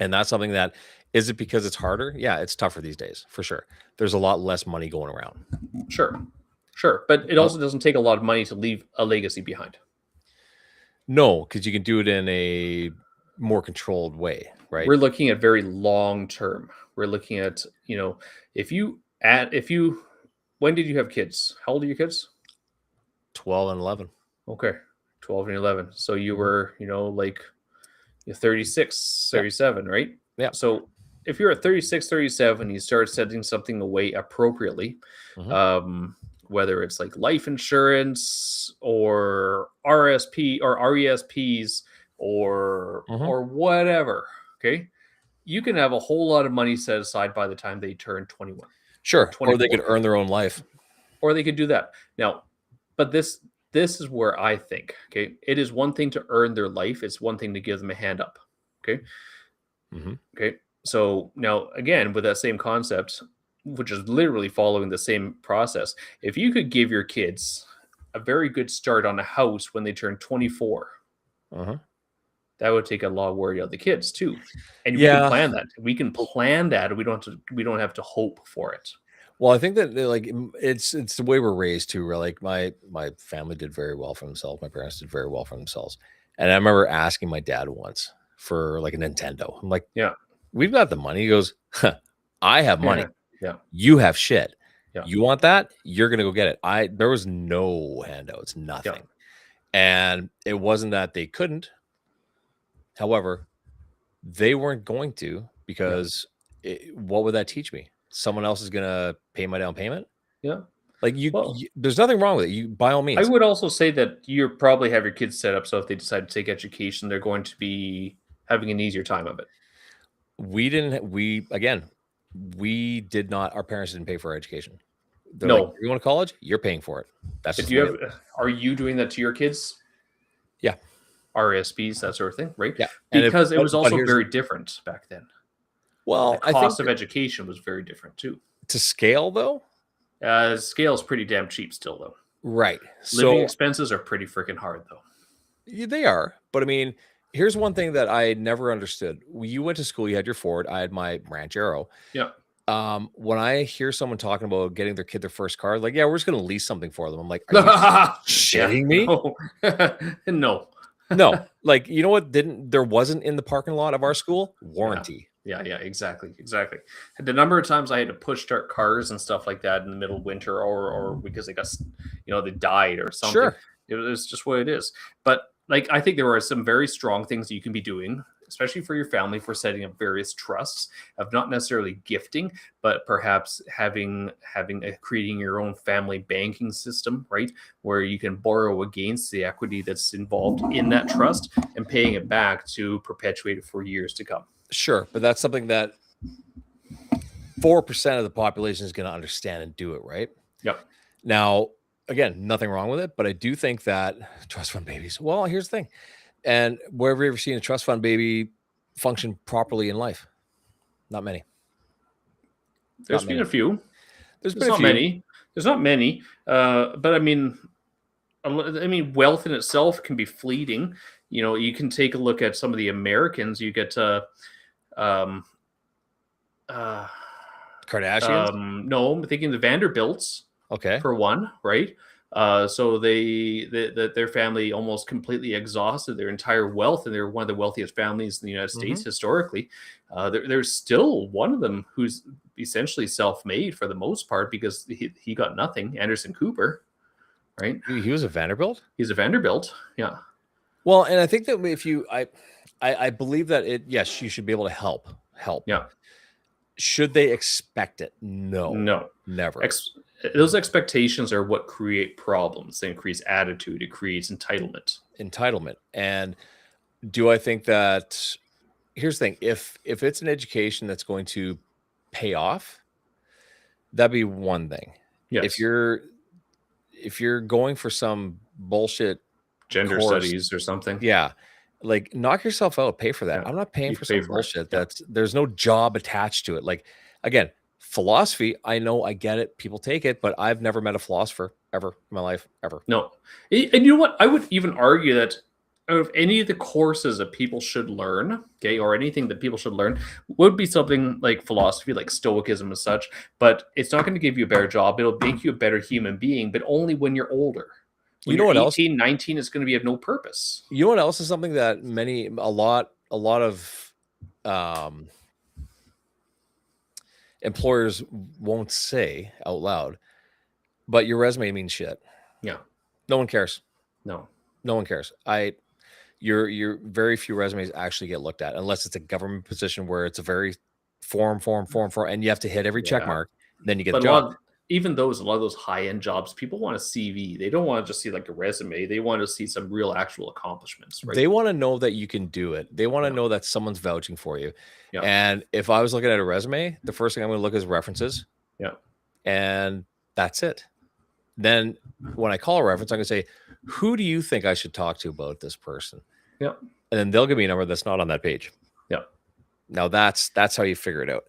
And that's something that, is it because it's harder? Yeah, it's tougher these days, for sure. There's a lot less money going around. Sure. Sure. But it also doesn't take a lot of money to leave a legacy behind. No, because you can do it in a more controlled way, right? We're looking at very long term. We're looking at, if you when did you have kids? How old are your kids? 12 and 11. Okay. 12 and 11. So you Mhm. were, like you're 36, Yeah. 37, right? Yeah. So if you're at 36, 37, you start setting something away appropriately, Mhm. whether it's like life insurance or RSP or RESPs Mhm. or whatever. Okay. You can have a whole lot of money set aside by the time they turn 21 or Sure. Or they could 24, earn their own life. or they could do that. Now, but this is where I think, okay, it is one thing to earn their life, it's one thing to give them a hand up. Okay. Mhm. Okay. So now again, with that same concept, which is literally following the same process, if you could give your kids a very good start on a house when they turn 24, Uh-huh. that would take a lot of worry out of the kids too. And we can Yeah. plan that. We can plan that. We don't have to hope for it. Well, I think that it's the way we're raised too. Where like my family did very well for themselves. My parents did very well for themselves. And I remember asking my dad once for like a Nintendo. I'm like, Yeah. we've got the money. He goes, huh, I have money. Yeah. You have shit. Yeah. You want that? You're gonna go get it. There was no handouts, Yeah. nothing. And it wasn't that they couldn't. However, they weren't going to, Yeah. because what would that teach me? Someone else is gonna pay my down payment? Yeah. Like Well, there's nothing wrong with it. You, by all I means. would also say that you probably have your kids set up so if they decide to take education, they're going to be having an easier time of it. We didn't. We did not. Our parents didn't pay for our education. They're like, No. you want to college? You're paying for it. That's If just the you way. have, are you doing that to your kids? Yeah, RSPs, that sort of thing, right? yeah. And if Because it was but also here's very different back then. The well, I think cost of education was very different too. to scale though, Scale is pretty damn cheap still, though. right? Living So expenses are pretty freaking hard, though. they are. But I mean, here's one thing that I never understood. You went to school. You had your Ford. I had my Ranchero. Yeah. When I hear someone talking about getting their kid their first car, like, yeah, we're just going to lease something for them. I'm like, are you Yeah. shitting me? No. No. No, like, you know what? There wasn't in the parking lot of our school Yeah. warranty. Yeah. Yeah. Exactly. Exactly. The number of times I had to push start cars and stuff like that in the middle of winter, or because they got, they died or something. Sure. It was just what it is. But like, I think there are some very strong things that you can be doing, especially for your family, for setting up various trusts of not necessarily gifting, but perhaps creating your own family banking system, right? Where you can borrow against the equity that's involved in that trust and paying it back to perpetuate it for years to come. Sure. But that's something that 4% of the population is going to understand and do it, right? Yep. Now, again, nothing wrong with it, but I do think that trust fund babies, well, here's the thing. And where have you ever seen a trust fund baby function properly in life? Not many. There's Not been many. a few. There's There's been a not few. many. There's not many. But wealth in itself can be fleeting. You can take a look at some of the Americans. You get um, Kardashians. no, I'm thinking the Vanderbilts Okay. for one, right? So their family almost completely exhausted their entire wealth, and they're one of the wealthiest families in the United States historically. There's still one of them who's essentially self-made for the most part because he got nothing. Anderson Cooper, right? He was a Vanderbilt. He's a Vanderbilt. Yeah. Well, and I think that if you, I believe that yes, you should be able to help. Yeah. Should they expect it? No. Never. Those expectations are what create problems. They increase attitude. It creates entitlement. And do I think that, here's the thing, if it's an education that's going to pay off, that'd be one thing. Yes. If you're going for some bullshit gender course, studies or something, yeah, like knock yourself out, pay for that. Yeah. I'm not paying You for pay some for it. bullshit there's no job attached to it. Like, again, philosophy, I know, I get it, people take it, but I've never met a philosopher ever in my life, ever. No. And you know what? I would even argue that out of any of the courses that people should learn, okay, or anything that people should learn, would be something like philosophy, like Stoicism and such. But it's not going to give you a better job. It'll make you a better human being, but only when you're older. When You know you're what 18, else? 19, it's going to be of no purpose. You know what else is something that a lot of employers won't say out loud, but your resume means shit. Yeah. No one cares. No one cares. Your very few resumes actually get looked at unless it's a government position where it's a very form, and you have to hit every check mark. Then you get the job. A lot of those high-end jobs, people want a CV. They don't want to just see like a resume. They want to see some real actual accomplishments, right? They want to know that you can do it. They want to know that someone's vouching for you. Yeah. And if I was looking at a resume, the first thing I'm going to look is references. Yeah. And that's it. Then when I call a reference, I'm going to say, who do you think I should talk to about this person? Yeah. And then they'll give me a number that's not on that page. Yeah. Now that's how you figure it out.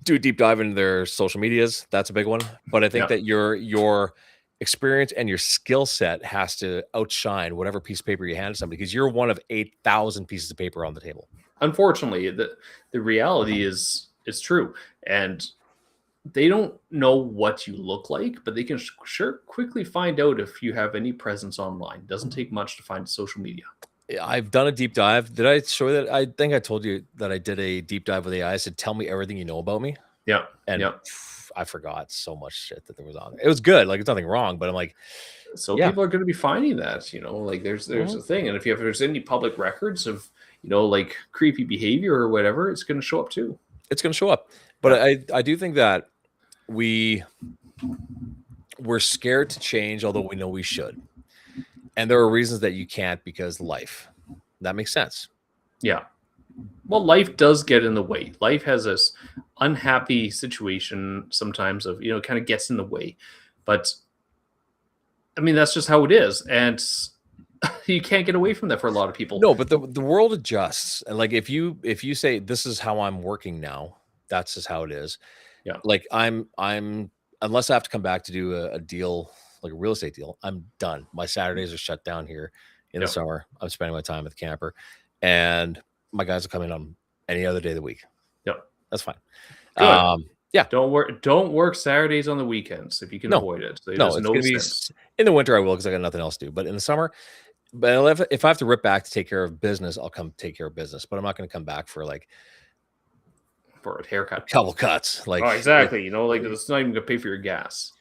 Do a deep dive into their social medias. That's a big one. But I think that your experience and your skill set has to outshine whatever piece of paper you hand to somebody, because you're one of 8,000 pieces of paper on the table. Unfortunately, the reality is true. And they don't know what you look like, but they can sure quickly find out if you have any presence online. It doesn't take much to find social media. I've done a deep dive. Did I show that? I think I told you that I did a deep dive with AI. I said, tell me everything you know about me. Yeah. And I forgot so much shit that there was on there. It was good. Like, it's nothing wrong, but I'm like, so people are going to be finding that, like there's a thing. And if there's any public records of, like creepy behavior or whatever, it's going to show up too. It's going to show up. But I do think that we're scared to change, although we know we should. And there are reasons that you can't, because life. That makes sense. Yeah. Well, life does get in the way. Life has this unhappy situation sometimes of, kind of gets in the way. But I mean, that's just how it is. And you can't get away from that for a lot of people. No, but the world adjusts. And like, if you say, this is how I'm working now, that's just how it is. Yeah. Like I'm unless I have to come back to do a deal, like a real estate deal, I'm done. My Saturdays are shut down here in the summer. I'm spending my time with the camper, and my guys will come in on any other day of the week. Yeah. That's fine. Good. Yeah. Don't work Saturdays on the weekends if you can avoid it. So it's gonna be in the winter. I will, because I got nothing else to do. But in the summer, if I have to rip back to take care of business, I'll come take care of business. But I'm not going to come back for a haircut, a couple cuts. Like, exactly. It's not even gonna pay for your gas.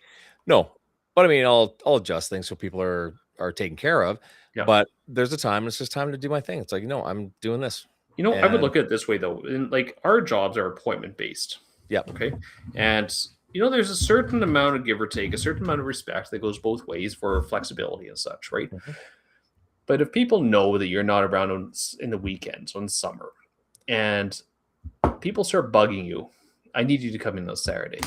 No, but I mean, I'll adjust things so people are taken care of. Yeah. But there's a time. It's just time to do my thing. It's like, I'm doing this. I would look at it this way though. Like, our jobs are appointment based. Yeah. Okay. And there's a certain amount of give or take, a certain amount of respect that goes both ways for flexibility and such, right? Mm-hmm. But if people know that you're not around in the weekends, on summer, and people start bugging you, I need you to come in on Saturday.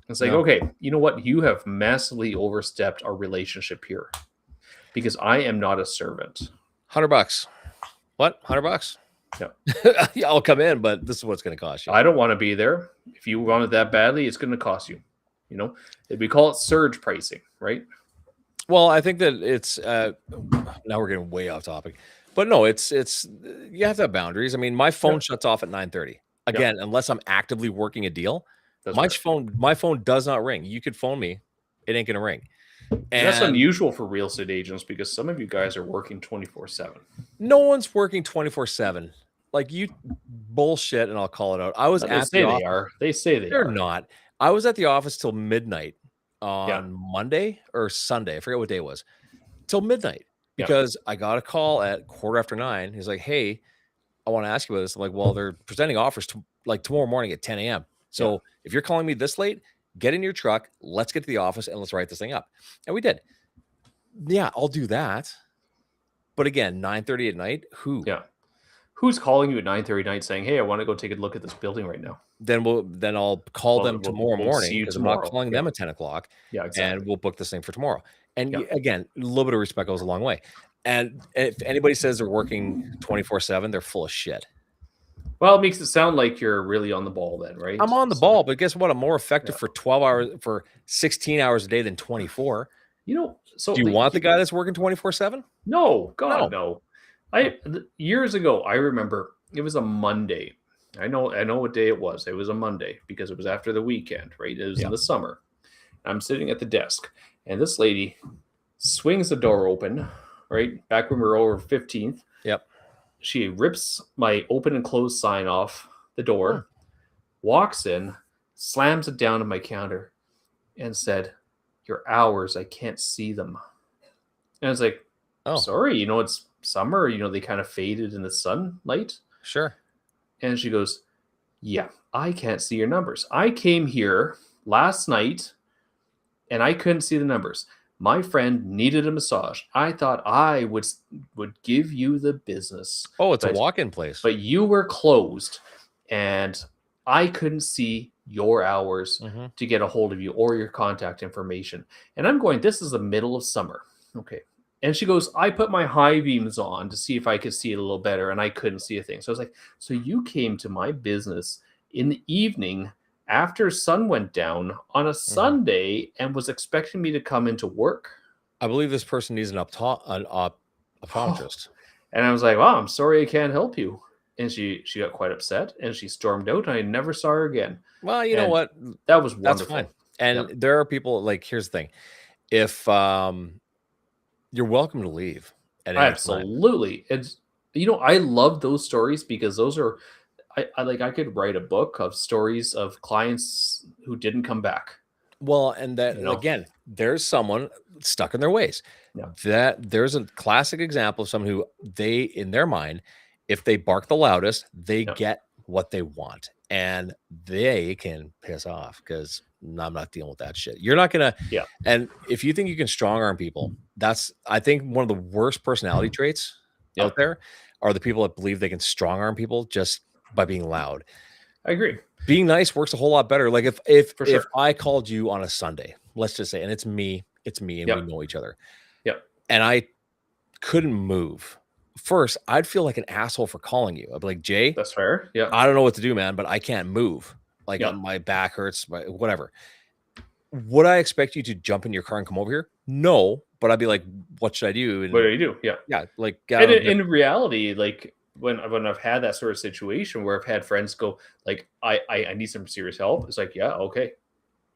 It's like, okay, you know what? You have massively overstepped our relationship here, because I am not a servant. $100. What? $100? Yeah. Yeah, I'll come in, but this is what it's going to cost you. I don't want to be there. If you want it that badly, it's going to cost you. We call it surge pricing, right? Well, I think that it's now we're getting way off topic, but no, it's you have to have boundaries. I mean, my phone shuts off at 9:30 again, unless I'm actively working a deal. My phone does not ring. You could phone me, it ain't gonna ring. And that's And unusual for real estate agents because some of you guys are working 24/7. no one's working 24/7. Like, you bullshit, and I'll call it out. I was They at say the they office. are. They say they They're are. not. I was at the office till midnight Yeah. on Monday or Sunday. I forget what day it was. Till midnight, Yeah. because I got a call at 9:15. He's like, "Hey, I want to ask you about this." I'm like, "Well, they're presenting offers like tomorrow morning at 10 a.m. So if you're calling me this late, get in your truck. Let's get to the office and let's write this thing up." And we did. Yeah, I'll do that. But again, 9:30 at night, who? Yeah. Who's calling you at 9:30 at night saying, "Hey, I want to go take a look at this building right now"? Then I'll call them tomorrow We'll see morning, you because I'm not tomorrow. calling them at 10 o'clock, Yeah, and exactly. we'll book this thing for tomorrow. And Yeah. again, a little bit of respect goes a long way. And if anybody says they're working 24/7, they're full of shit. Well, it makes it sound like you're really on the ball then, right? I'm on the ball, but guess what? I'm more effective Yeah. for 12 hours, for 16 hours a day than 24. So Do you want the guy that's working 24/7? No, God, no. Years ago, I remember it was a Monday. I know what day it was. It was a Monday because it was after the weekend, right? It was in the summer. I'm sitting at the desk, and this lady swings the door open, right? Back when we were over 15th. Yep. She rips my open and close sign off the door, walks in, slams it down on my counter, and said, "Your hours, I can't see them." And I was like, Oh, sorry, it's summer, they kind of faded in the sunlight. sure. And she goes, "Yeah, I can't see your numbers. I came here last night and I couldn't see the numbers. My friend needed a massage. I thought I would give you the business. Oh, it's a walk-in place. But you were closed and I couldn't see your hours to get a hold of you or your contact information." And I'm going, this is the middle of summer. Okay. And she goes, "I put my high beams on to see if I could see it a little better, and I couldn't see a thing." So I was like, "So you came to my business in the evening after sun went down on a Sunday and was expecting me to come into work?" I believe this person needs an optometrist. And I was like, "Wow, I'm sorry I can't help you." And she got quite upset, and she stormed out, and I never saw her again. Well, you know what? That was wonderful. That's fine. And there are people, like, here's the thing. If you're welcome to leave at any time. Absolutely. It's I love those stories because those are I could write a book of stories of clients who didn't come back. Well, and that again, there's someone stuck in their ways. That there's a classic example of someone who in their mind, if they bark the loudest, they get what they want, and they can piss off because I'm not dealing with that shit. You're not gonna. Yeah. And if you think you can strong arm people, I think one of the worst personality traits out there are the people that believe they can strong arm people just by being loud. I agree. Being nice works a whole lot better. Like if I called you on a Sunday, let's just say, and it's me, and we know each other. Yep. And I couldn't move. First, I'd feel like an asshole for calling you. I'd be like, "Jay, that's fair. Yeah. I don't know what to do, man, but I can't move. Like my back hurts, whatever." Would I expect you to jump in your car and come over here? No, but I'd be like, "What should I do?" And what do you do? Yeah. Yeah. Like, and in reality, like when I've had that sort of situation where I've had friends go like, I need some serious help. It's like, yeah, okay.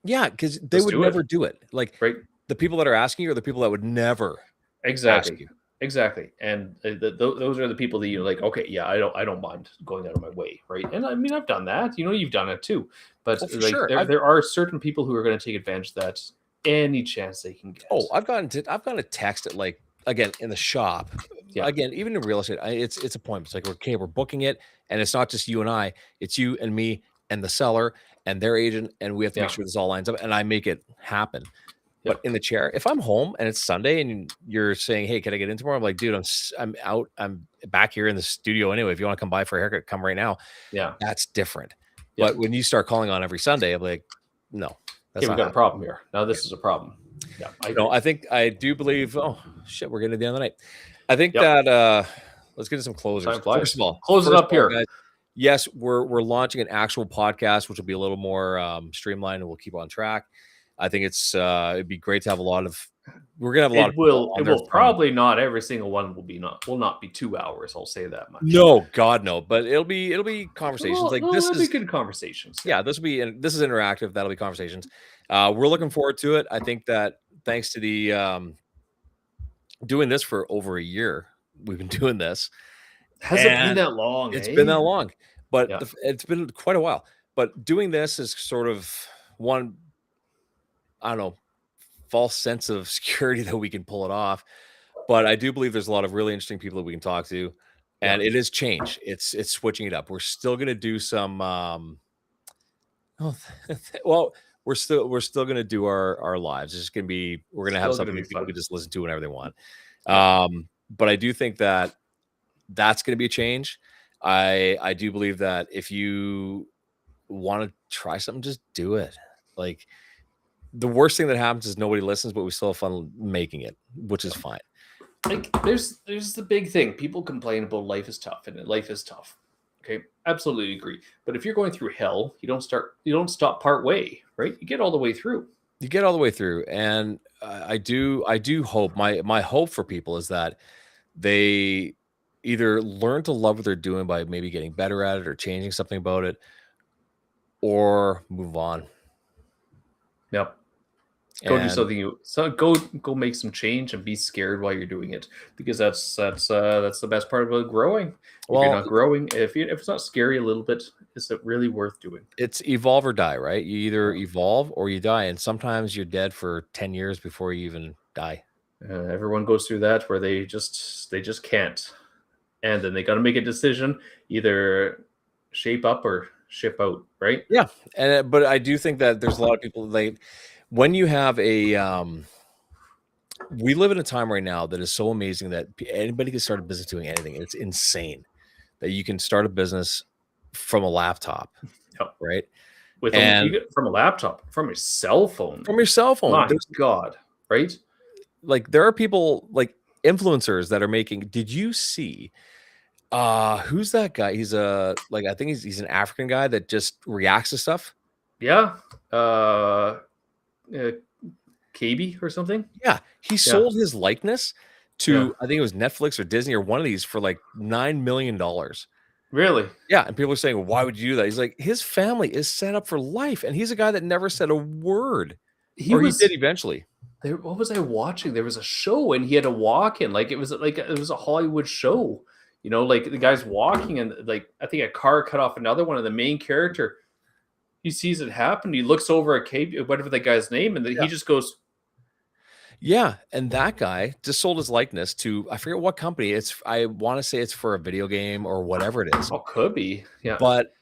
Yeah, because they would never do it. Like, the people that are asking you are the people that would never ask you. Exactly. And those are the people that you're like, okay, yeah, I don't mind going out of my way, right? And I mean, I've done that. You've done it too. But there are certain people who are going to take advantage of that any chance they can get. Oh, I've gotten a text at, like, again, in the shop. Yeah. Again, even in real estate, it's appointments. Like, okay, we're booking it, and it's not just you and I. It's you and me and the seller and their agent, and we have to make sure this all lines up. And I make it happen. But in the chair, if I'm home and it's Sunday and you're saying, "Hey, can I get in tomorrow?" I'm like, "Dude, I'm out. I'm back here in the studio anyway. If you want to come by for a haircut, come right now." Yeah, that's different. Yeah. But when you start calling on every Sunday, I'm like, "No, we've got a problem here. Now this is a problem." Yeah, I do believe. Oh shit, we're getting to the end of the night. I think that let's get to some closers. First of all, close it up here, guys. Yes, we're launching an actual podcast, which will be a little more streamlined, and we'll keep on track. I think it'd be great to have a lot of. We're gonna have a lot. It will probably not every single one will not be 2 hours. I'll say that much. No, God, no. But it'll be conversations this will be good conversations. Yeah, this is interactive. That'll be conversations. We're looking forward to it. I think that thanks to the doing this for over a year. We've been doing this. Has it been that long? It's been that long, but Yeah. it's been quite a while. But doing this is sort of one, I don't know, false sense of security that we can pull it off. But I do believe there's a lot of really interesting people that we can talk to, and it is change. It's switching it up. We're still going to do some. Well, we're still going to do our lives. It's going to be we're going to have Still gonna something be that people fun. can just listen to whenever they want. Yeah. But I do think that that's going to be a change. I do believe that if you want to try something, just do it. Like the worst thing that happens is nobody listens, but we still have fun making it, which is fine. Like there's the big thing. People complain about life is tough, and life is tough. Okay, absolutely agree. But if you're going through hell, you don't stop part way, right? You get all the way through. You get all the way through, and I do hope my hope for people is that they either learn to love what they're doing by maybe getting better at it or changing something about it, or move on. Yep. Go do And something. Go make some change and be scared while you're doing it, because that's the best part about growing. If you're not growing, if it's not scary a little bit, is it really worth doing? it's evolve or die, right? You either evolve or you die, and sometimes you're dead for 10 years before you even die. Everyone goes through that where they just can't, and then they got to make a decision: either shape up or ship out, right? Yeah, and but I do think that there's a lot of people when you have a we live in a time right now that is so amazing that anybody can start a business doing anything. It's insane that you can start a business from a laptop, Yep. right? From a laptop, from your cell phone. From your cell phone. My God, right? Like there are people like influencers that are making. Did you see? Who's that guy? He's I think he's an African guy that just reacts to stuff. Yeah. KB or something. Yeah, he sold his likeness to I think it was Netflix or Disney or one of these for like $9 million. Really? Yeah, and people are saying, "Why would you do that?" He's like, his family is set up for life, and he's a guy that never said a word. He did eventually. What was I watching? There was a show, and he had to walk in it was a Hollywood show. You know, like the guy's walking, and like I think a car cut off another one of the main character. He sees it happen. He looks over at KB, whatever the guy's name, and then he just goes. Yeah, and that guy just sold his likeness to I forget what company. I want to say it's for a video game or whatever it is. Oh, could be. Yeah. But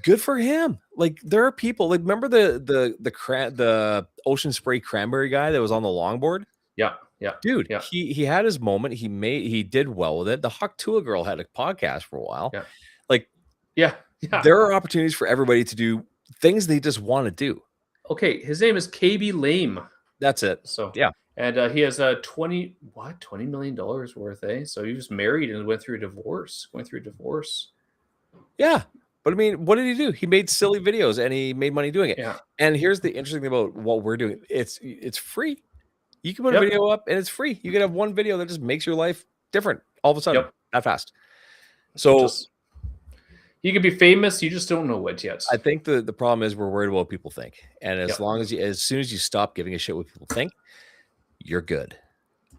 good for him. Like there are people like remember the ocean spray cranberry guy that was on the longboard? Yeah. Dude, yeah. he had his moment. He did well with it. The Huck girl had a podcast for a while. Yeah. Like there are opportunities for everybody to do things they just want to do. Okay, his name is KB Lame. That's it. So yeah. And he has $20 million worth, eh? So he was married and went through a divorce. Yeah. But I mean, what did he do? He made silly videos and he made money doing it. Yeah. And here's the interesting thing about what we're doing. It's free. You can put a video up and it's free. You can have one video that just makes your life different all of a sudden, that fast. So you could be famous. You just don't know it yet. I think the problem is we're worried about what people think. And as soon as you stop giving a shit what people think, you're good.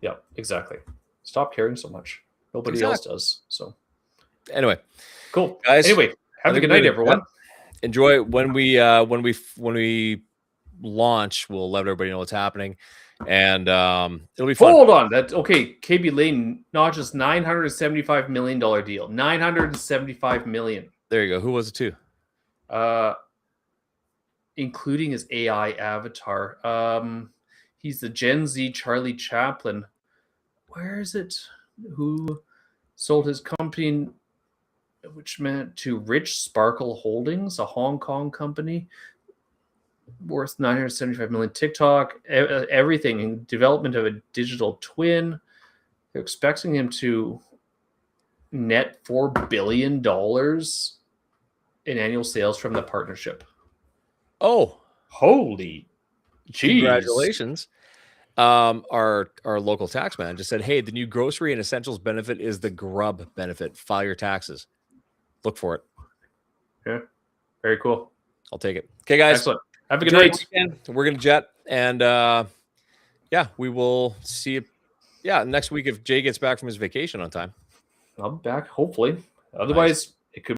Yeah, exactly. Stop caring so much. Nobody else does. So anyway, cool, guys. Anyway, have a good night, everyone. Enjoy when we launch. We'll let everybody know what's happening, and it'll be fun. Hold on, KB Lane notches $975 million deal. $975 million. There you go. Who was it to? Including his AI avatar. He's the Gen Z Charlie Chaplin. Where is it? Who sold his company, which meant to Rich Sparkle Holdings, a Hong Kong company, worth $975 million. TikTok, everything in development of a digital twin. They're expecting him to net $4 billion in annual sales from the partnership. Oh, holy! Jeez. Congratulations. Our local tax man just said, hey, the new grocery and essentials benefit is the grub benefit. File your taxes. Look for it. Yeah. Very cool. I'll take it. Okay, guys. Excellent. Have a good night. Weekend. We're going to jet and Yeah, we will see you. Yeah, next week if Jay gets back from his vacation on time. I'll be back hopefully. Otherwise, it could